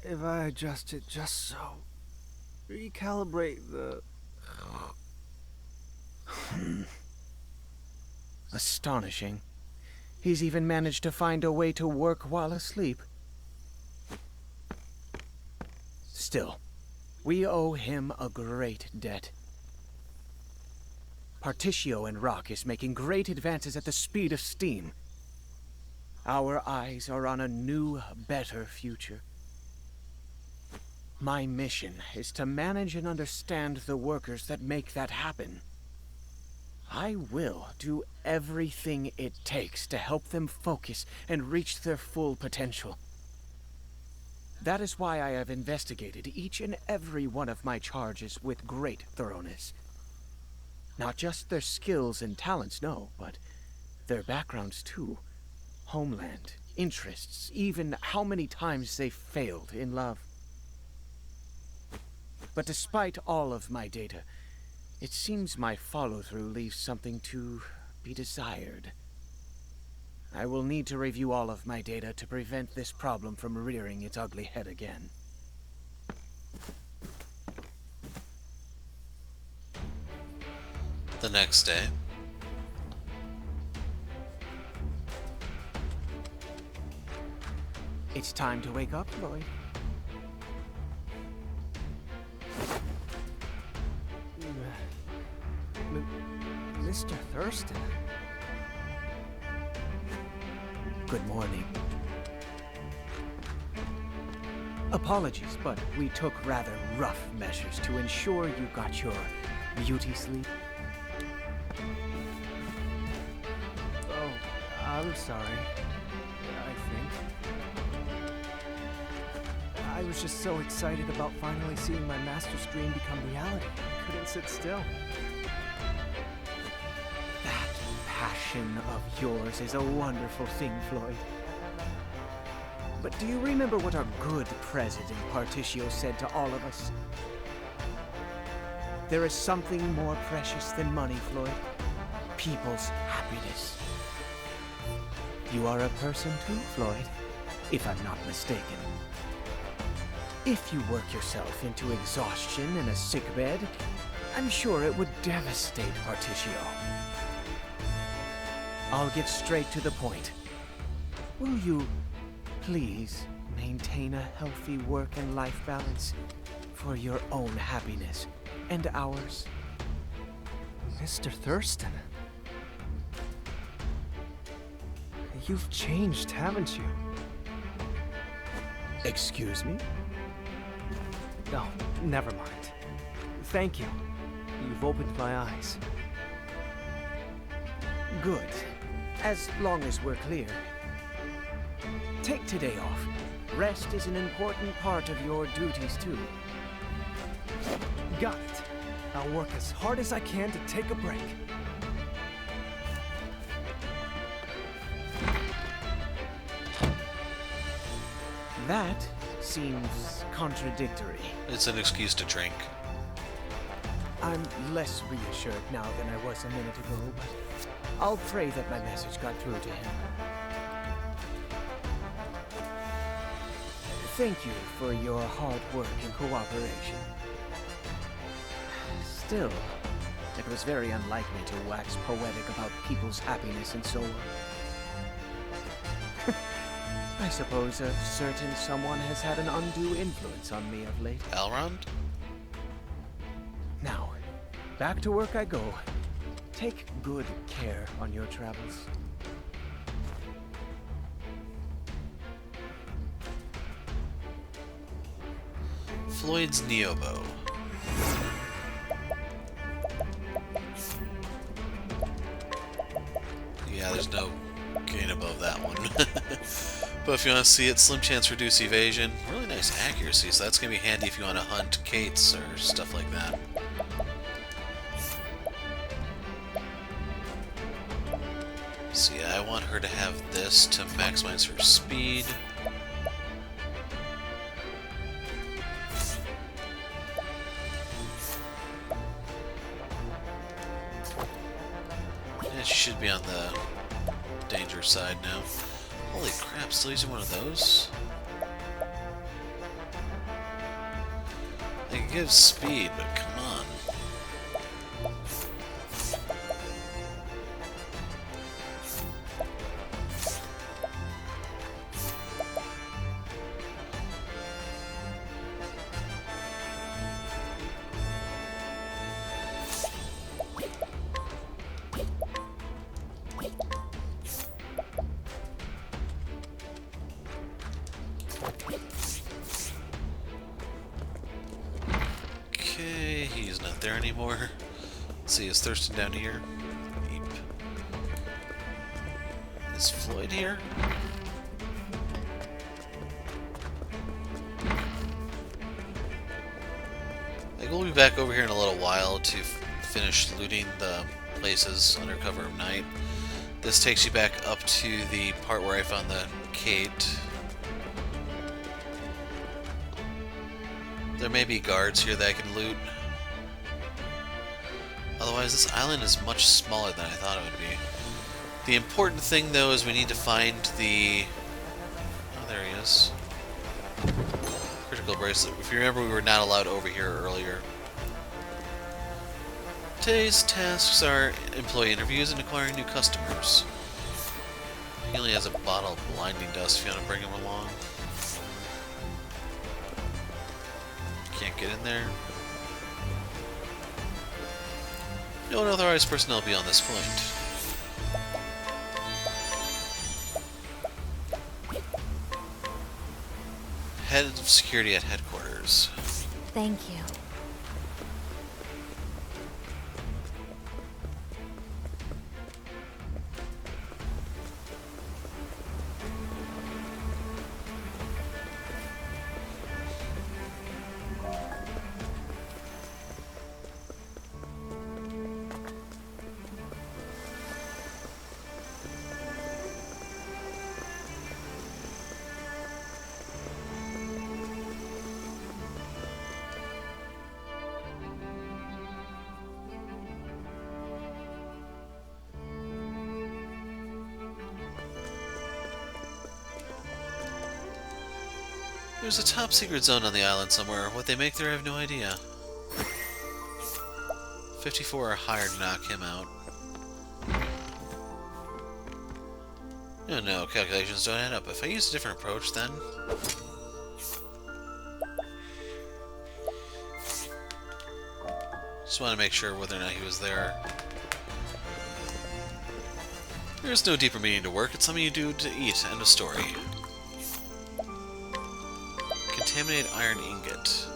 If I adjust it just so, recalibrate the... Astonishing. He's even managed to find a way to work while asleep. Still, we owe him a great debt. Partitio and Roque is making great advances at the speed of steam. Our eyes are on a new, better future. My mission is to manage and understand the workers that make that happen. I will do everything it takes to help them focus and reach their full potential. That is why I have investigated each and every one of my charges with great thoroughness. Not just their skills and talents, no, but their backgrounds too. Homeland, interests, even how many times they failed in love. But despite all of my data, it seems my follow-through leaves something to be desired. I will need to review all of my data to prevent this problem from rearing its ugly head again. The next day. It's time to wake up, Floyd. Mr. Thurston. Good morning. Apologies, but we took rather rough measures to ensure you got your beauty sleep. Oh, I'm sorry. I was just so excited about finally seeing my master's dream become reality. I couldn't sit still. That passion of yours is a wonderful thing, Floyd. But do you remember what our good president Partitio said to all of us? There is something more precious than money, Floyd. People's happiness. You are a person too, Floyd, if I'm not mistaken. If you work yourself into exhaustion in a sickbed, I'm sure it would devastate Partitio. I'll get straight to the point. Will you please maintain a healthy work and life balance for your own happiness and ours? Mr. Thurston. You've changed, haven't you? Excuse me? Oh, never mind. Thank you. You've opened my eyes. Good. As long as we're clear. Take today off. Rest is an important part of your duties, too. Got it. I'll work as hard as I can to take a break. That seems contradictory. It's an excuse to drink. I'm less reassured now than I was a minute ago, but I'll pray that my message got through to him. Thank you for your hard work and cooperation. Still, it was very unlike me to wax poetic about people's happiness and so on. I suppose a certain someone has had an undue influence on me of late. Alrond? Now, back to work I go. Take good care on your travels. Floyd's Neobo. Yeah, there's no gain above that one. But if you want to see it, slim chance reduce evasion. Really nice accuracy, so that's going to be handy if you want to hunt Kates or stuff like that. So yeah, I want her to have this to maximize her speed. Yeah, she should be on the danger side now. Holy crap, still using one of those? It gives speed, but come on. Okay, he's not there anymore. Let's see, is Thurston down here? Yep. Is Floyd here? I think we'll be back over here in a little while to finish looting the places under cover of night. This takes you back up to the part where I found the Kate. There may be guards here that I can loot. Otherwise, this island is much smaller than I thought it would be. The important thing, though, is we need to find the... Oh, there he is. Critical bracelet. If you remember, we were not allowed over here earlier. Today's tasks are employee interviews and acquiring new customers. He only has a bottle of blinding dust if you want to bring him along. Can't get in there. No unauthorized personnel beyond this point. Head of security at headquarters. Thank you. There's a top secret zone on the island somewhere. What they make there, I have no idea. 54 or higher to knock him out. No, calculations don't add up. If I use a different approach, then... Just want to make sure whether or not he was there. There's no deeper meaning to work. It's something you do to eat. End of story. Contaminated iron ingot.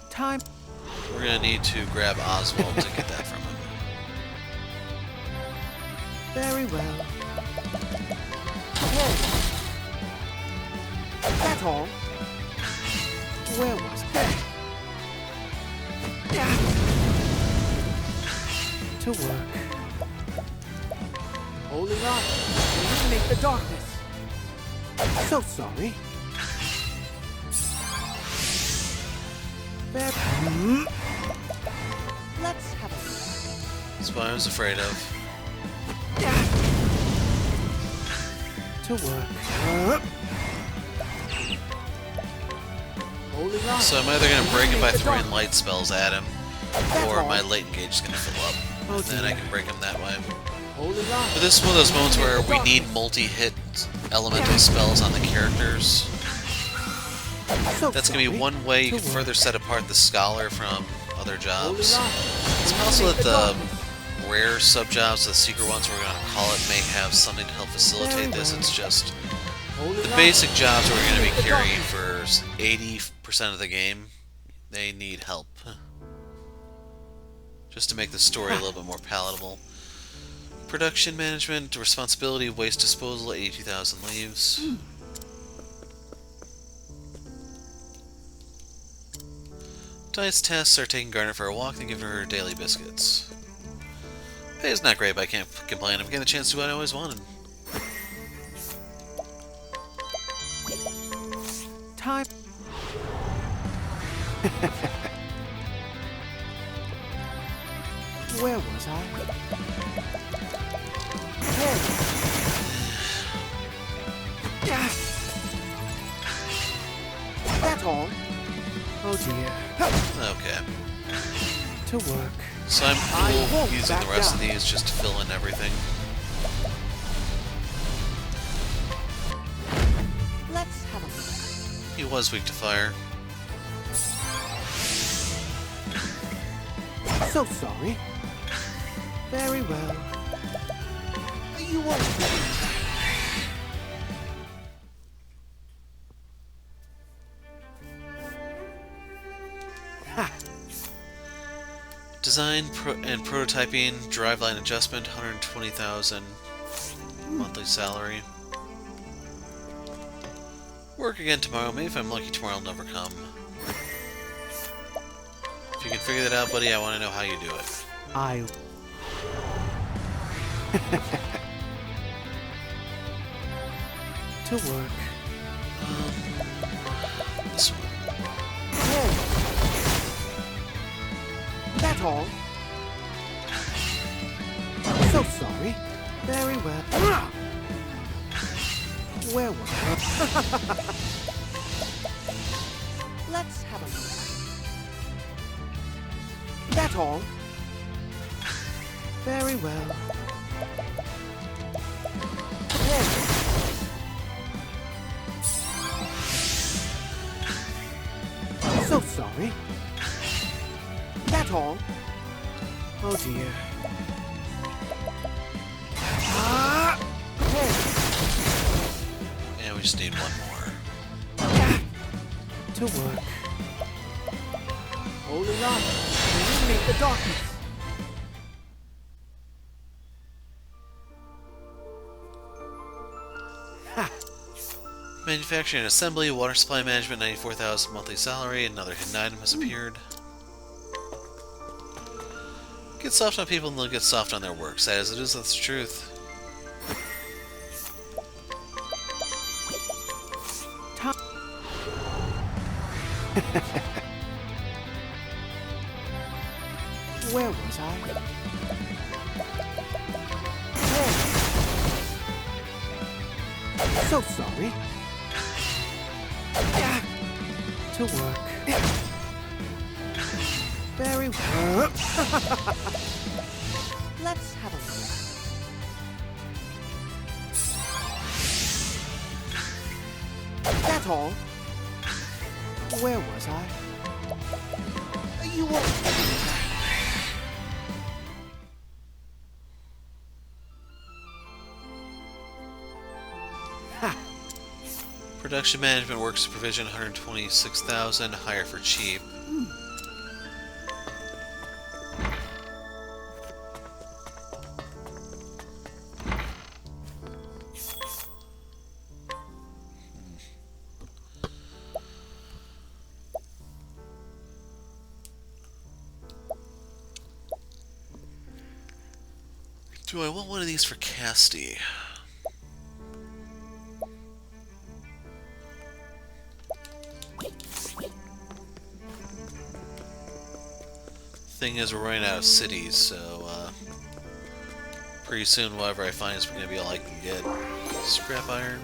Time. We're gonna need to grab Oswald to get that from him. Very well. Okay. That's all. Where was I? To work. Holding on. Eliminate the darkness. So sorry. Let's have a look. That's what I was afraid of. To work. Holding on. So I'm either going to break him by Eliminate the throwing darkness. light spells at him, That's or all. my latent gauge is going to fill up. Oh, Then I dear. can break him that way. Holding on. But this is one of those moments where we need multi-hit elemental spells on the characters. So That's going to be sorry. one way you To can work. further set apart the Scholar from other Holding jobs. on. It's possible that Eliminate the darkness. rare sub-jobs, the secret ones we're going to call it, may have something to help facilitate this. It's just Holding the on. basic jobs we're going to be Eliminate the carrying darkness. for 80% of the game. They need help. Just to make the story a little bit more palatable. Production management, responsibility, waste disposal, 82,000 leaves. Dice tests are taking Garnet for a walk and giving her daily biscuits. Pay is not great, but I can't complain. I'm getting the chance to do what I always wanted. Time. Where was I? Hey. That's all. Oh dear. Okay. To work. So I'm I cool won't using the back rest of down. these just to fill in everything. Let's have a look. He was weak to fire. So sorry. Very well. You won't. Ha! Design and prototyping, driveline adjustment, 120,000 monthly salary. Work again tomorrow. Maybe if I'm lucky tomorrow I'll never come. If you can figure that out, buddy, I want to know how you do it. I. To work. This one. Hey. That's all. So sorry. Very well. Where was I? Let's have a look. That's all. Very well. Hey. So sorry. That's all. Oh dear. Hey. And we just need one more. To work. Holding on. Eliminate the darkness. Ha! Manufacturing and assembly, water supply management, 94,000 monthly salary. Another hidden item has appeared. Get soft on people and they'll get soft on their work. Sad as it is, that's the truth. Where was I? Hey. So sorry. To work. Very well. Let's have a look. That's all. Where was I? You won't. Production management, work supervision, 126,000. Hire for cheap. Do I want one of these for Casty? Thing is, we're running out of cities, so pretty soon whatever I find is going to be all I can get. Scrap iron.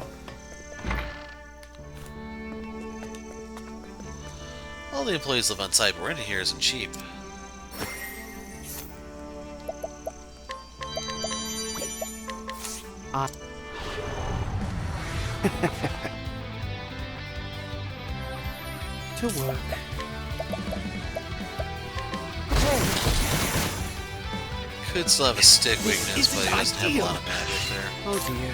All the employees live on site, but renting here isn't cheap. To work. Could still have a stick weakness, but he doesn't have a lot of magic there. Oh dear.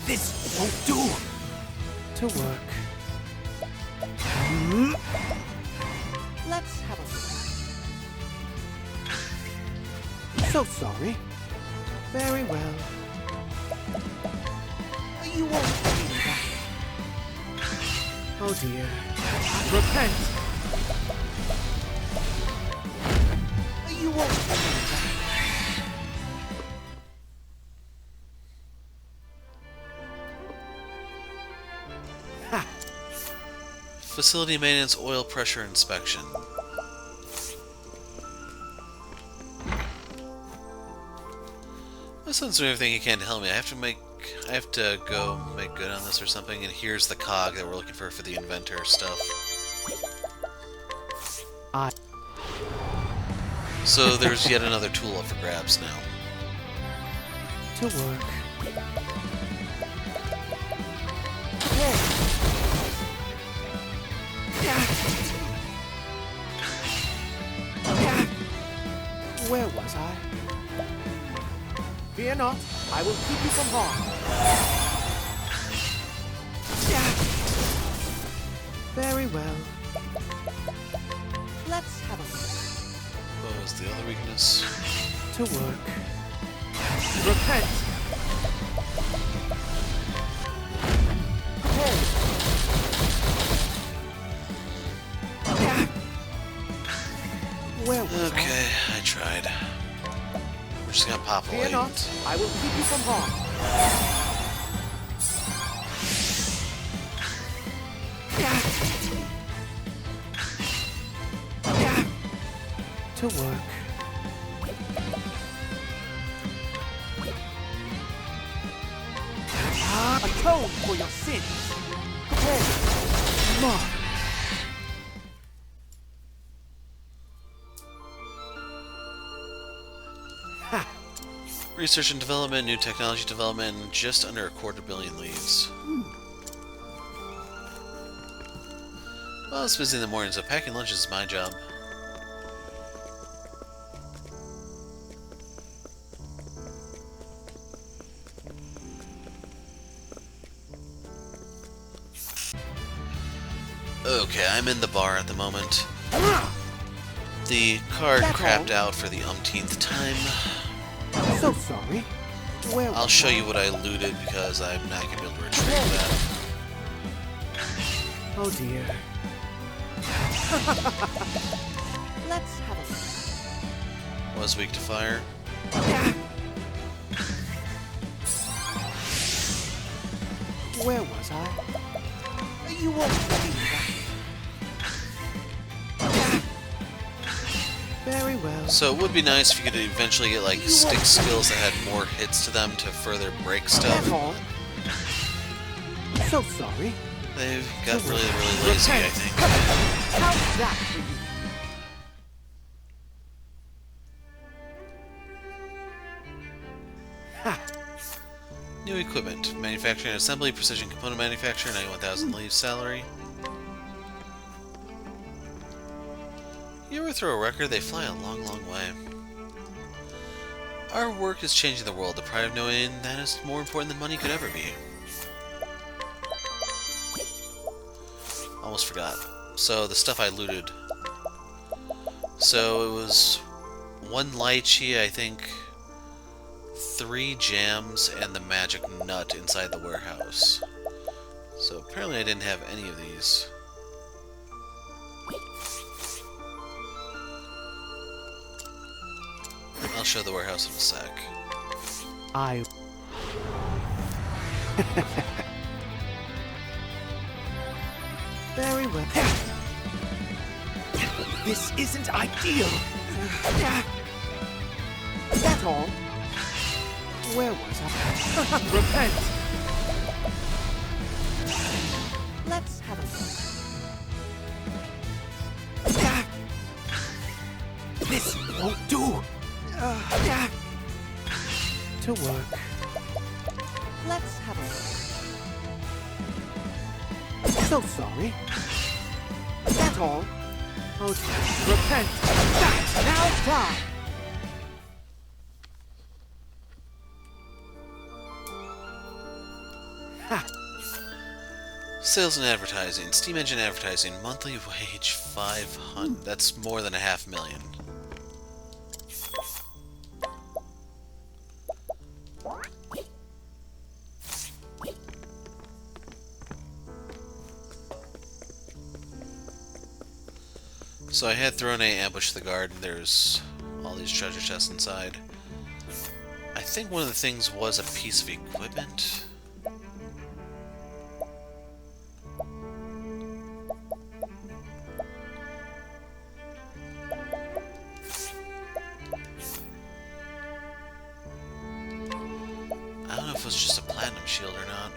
This won't do. To work. Let's have a look. So sorry. Very well. You won't do that. Oh dear. Repent. You won't do that. Ha. Facility maintenance, oil pressure inspection. My son's doing everything he can to help me. I have to go make good on this or something, and here's the cog that we're looking for the inventor stuff. So there's yet another tool up for grabs now. To work. Where was I? Fear not, I will keep you from harm. Very well. Let's have a look. What was the other weakness? To work. Repent. Where was Okay, I tried. We're just gonna pop away. Fear not, I will keep you from harm. To work. Atone for your sins. Mark. Research and development, new technology development, and just under 250 million leads. Well, it's busy in the morning, so packing lunch is my job. Okay, I'm in the bar at the moment. The card crapped out for the umpteenth time. So sorry. Where I'll show you what I looted because I'm not going to be able to retrieve that. Oh dear. Let's have a Was weak to fire. look. Where was I? You won't believe that. Very well. So it would be nice if you could eventually get like stick skills that had more hits to them to further break stuff. That's all. So sorry. They've got really, really lazy, I think. How's that for you? Ha! New equipment. Manufacturing and assembly, precision component manufacturer, 91,000 leave salary. You ever throw a record? They fly a long, long way. Our work is changing the world. The pride of knowing that is more important than money could ever be. Almost forgot. So, the stuff I looted. So, it was 1 lychee, I think, 3 jams, and the magic nut inside the warehouse. So, apparently I didn't have any of these. I'll show the warehouse in a sec. Very well. This isn't ideal. That's all. Where was I? Repent. Let's have a look. This won't do. To work. Let's have a look. So sorry. That's all. Oh, repent. Now die. Ha. Sales and advertising. Steam engine advertising. Monthly wage 500. That's more than $500,000. So I had thrown a ambush the guard, and there's all these treasure chests inside. I think one of the things was a piece of equipment. I don't know if it was just a platinum shield or not.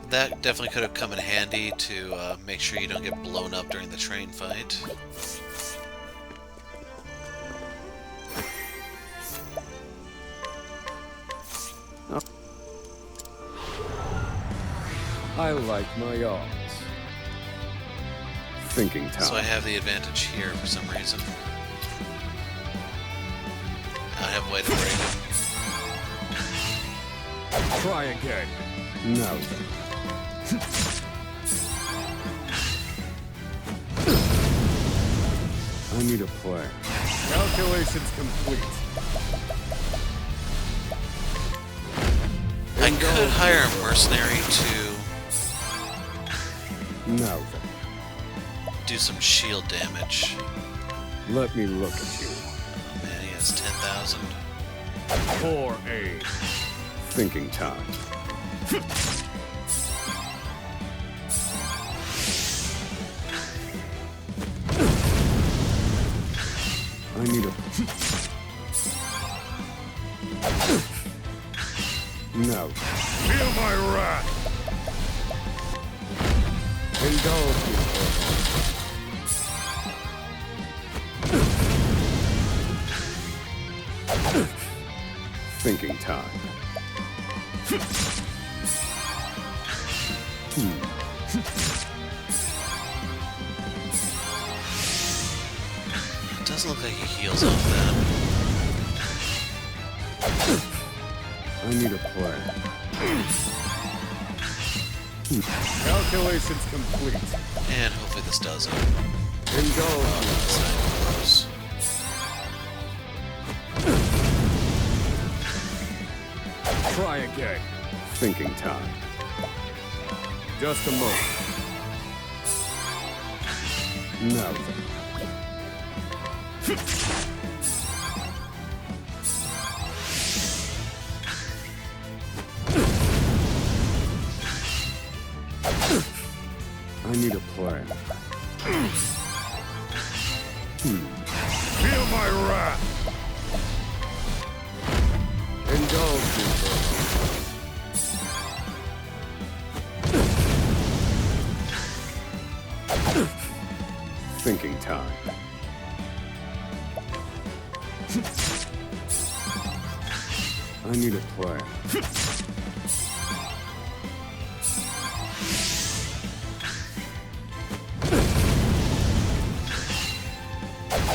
That definitely could have come in handy to make sure you don't get blown up during the train fight. I like my odds. Thinking time. So I have the advantage here for some reason. I have a way to break it. Try again. Now then. I need a plan. Calculations complete. I could hire a mercenary Now then. to do some shield damage. Let me look at you. Oh man, he has 10,000. For a thinking time. I need a... No. Feel my wrath! Indulge me for a moment. Thinking time. Doesn't look like he heals off that. I need a plan. Calculations complete. And hopefully this does it. Indulge me. That's not even close. Try again. Thinking time. Just a moment. Now then. I need a plan. my wrath. Indulge me for a moment. Thinking time. I need a plan.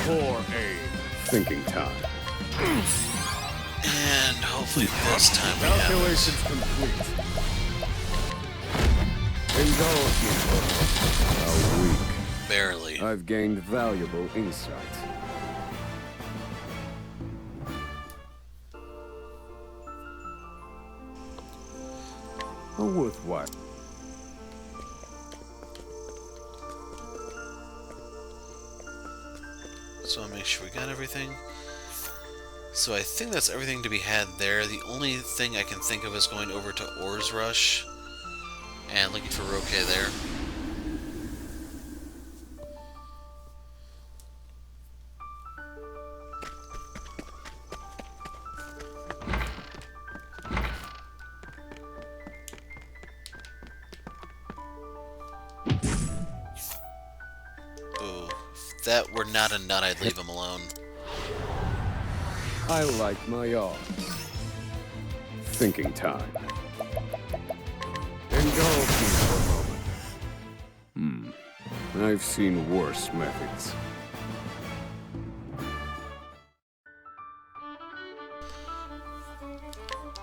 Poor aim. Thinking time. And hopefully this time we have it. Calculations complete. Indulge me for a week. Barely. I've gained valuable insight. A worthwhile. So I'll make sure we got everything. So I think that's everything to be had there. The only thing I can think of is going over to Oars Rush and looking for Roque there. Ooh, if that were not a nut, I'd leave him alone. I like my odds. Thinking time. Indulge me for a moment. I've seen worse methods.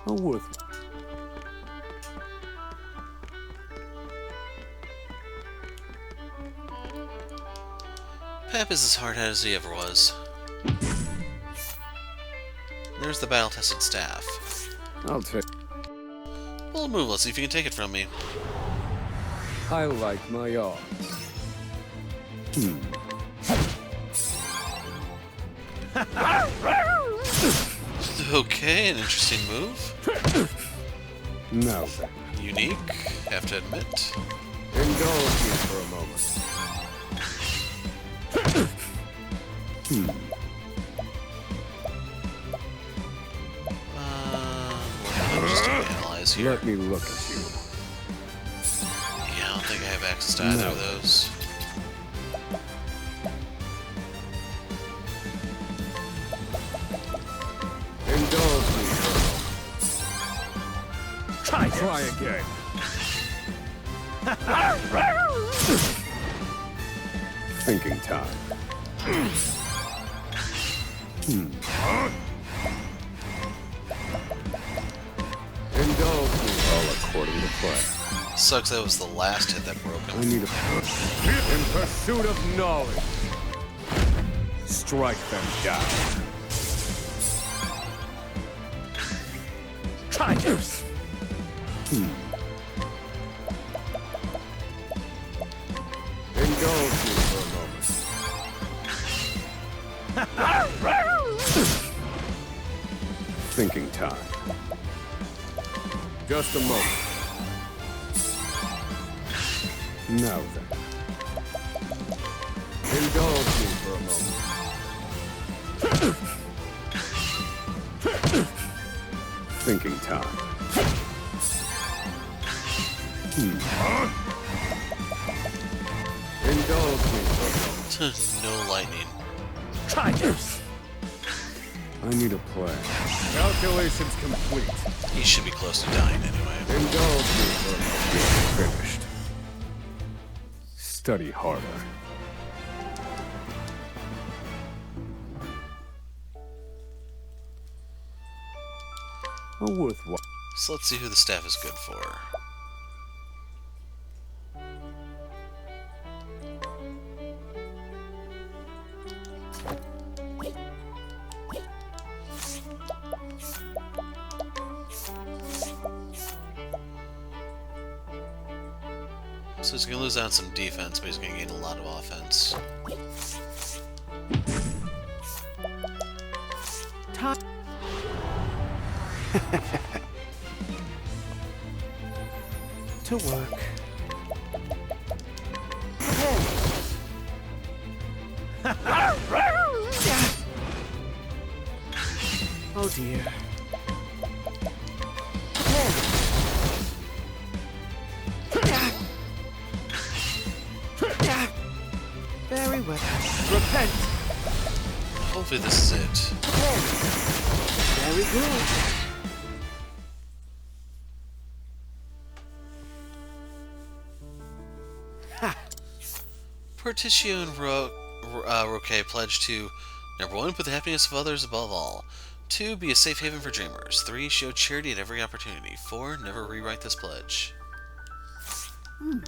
A worth. Pep is as hard-headed as he ever was. There's the battle-tested staff. I'll take. Well, move. Let's see if you can take it from me. I like my odds. Okay, an interesting move. Now then, Unique, have to admit. indulge me for a moment. Well, just to analyze here. Let me look at you. Yeah, I don't think I have access to either of those. Indulge me for a moment. Try again. Thinking time. Indulge me all according to plan. Sucks that was the last hit that broke I him. need a in pursuit of knowledge. Strike them down. Try this. Indulge me for a moment. Thinking time. Just a moment. Now then. Indulge me for a moment. Thinking time. Indulge me for a moment. No lightning. Try this. I need a plan. Calculations complete. He should be close to dying anyway. Indulge me for a moment. Finished. Study harder. A worthwhile. So let's see who the staff is good for. So he's going to lose out on some defense, but he's going to gain a lot of offense. To work. Oh dear. Very well. Repent! Hopefully this is it. Very good. Partitio and Roque pledge to number 1, put the happiness of others above all. 2, be a safe haven for dreamers. 3, show charity at every opportunity. 4, never rewrite this pledge. And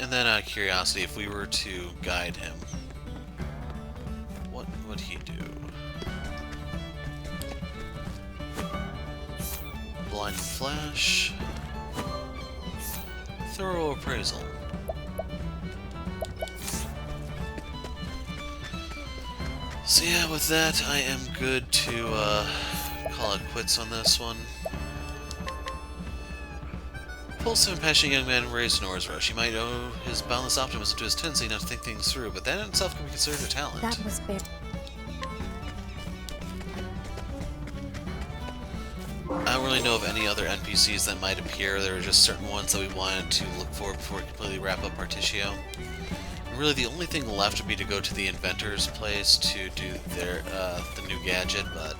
then out of curiosity, if we were to guide him, what would he do? Blinding flash. Thorough appraisal. So yeah, with that, I am good to call it quits on this one. Impulsive and passionate young man raised in Orzro. He might owe his boundless optimism to his tendency not to think things through, but that in itself can be considered a talent. That was very... I don't really know of any other NPCs that might appear. There are just certain ones that we wanted to look for before we completely wrap up Partitio. And really, the only thing left would be to go to the inventor's place to do their the new gadget, but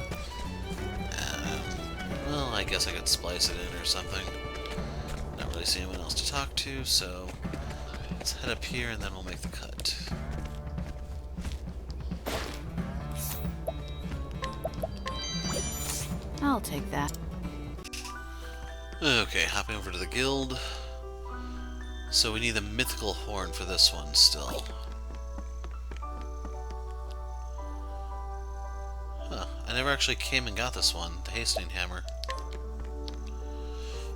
well, I guess I could splice it in or something. Not really see anyone else to talk to, so let's head up here and then we'll make the cut. I'll take that. Okay, hopping over to the guild. So we need the mythical horn for this one still. Huh, I never actually came and got this one, the hastening hammer.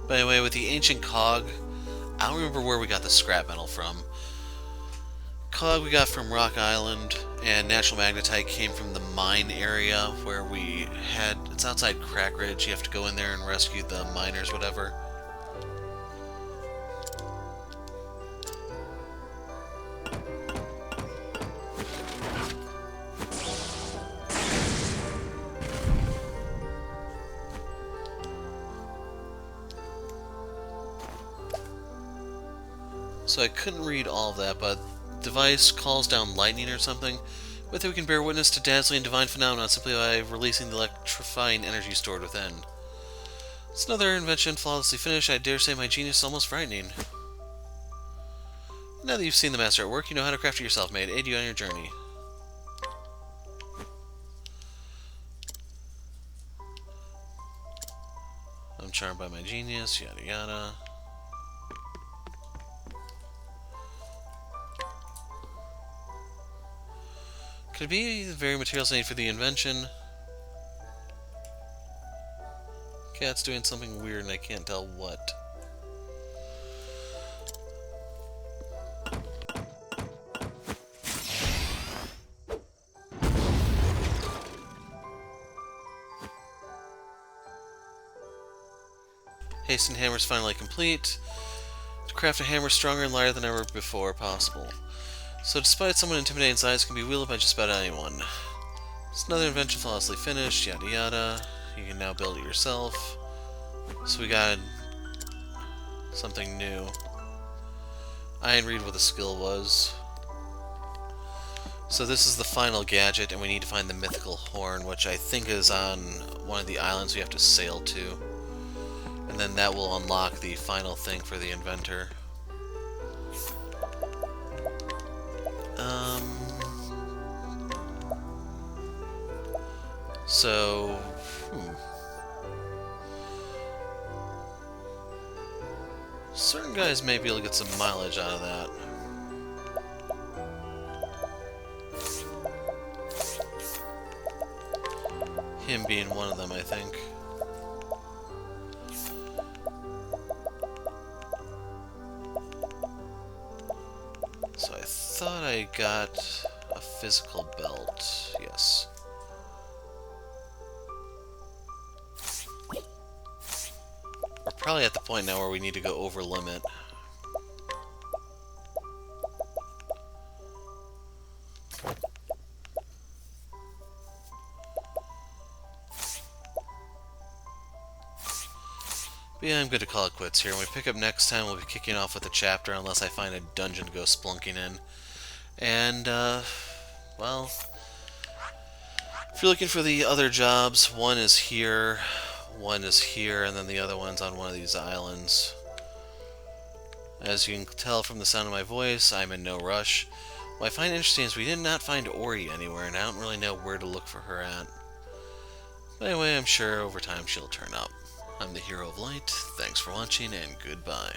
By the way, with the ancient cog, I don't remember where we got the scrap metal from. Cog we got from Rock Island, and natural magnetite came from the mine area where we had... It's outside Crack Ridge, you have to go in there and rescue the miners, whatever. So I couldn't read all of that, but device calls down lightning or something. With it we can bear witness to dazzling divine phenomena simply by releasing the electrifying energy stored within. It's another invention flawlessly finished. I dare say my genius is almost frightening. Now that you've seen the master at work, you know how to craft it yourself. May it aid you on your journey. I'm charmed by my genius, yada yada. Could it be the very materials needed for the invention? Cat's doing something weird and I can't tell what. Hasten hammer is finally complete. To craft a hammer stronger and lighter than ever before possible. So despite somewhat intimidating size, it can be wielded by just about anyone. It's another invention flawlessly finished, yada yada. You can now build it yourself. So we got something new. I didn't read what the skill was. So this is the final gadget, and we need to find the mythical horn, which I think is on one of the islands we have to sail to. And then that will unlock the final thing for the inventor. So, certain guys may be able to get some mileage out of that. Him being one of them, I think. So I thought I got a physical belt, yes. We're probably at the point now where we need to go over limit. But yeah, I'm good to call it quits here. When we pick up next time, we'll be kicking off with a chapter, unless I find a dungeon to go splunking in. And, well, if you're looking for the other jobs, one is here, and then the other one's on one of these islands. As you can tell from the sound of my voice, I'm in no rush. What I find interesting is we did not find Ori anywhere, and I don't really know where to look for her at. But anyway, I'm sure over time she'll turn up. I'm the Hero of Light, thanks for watching, and goodbye.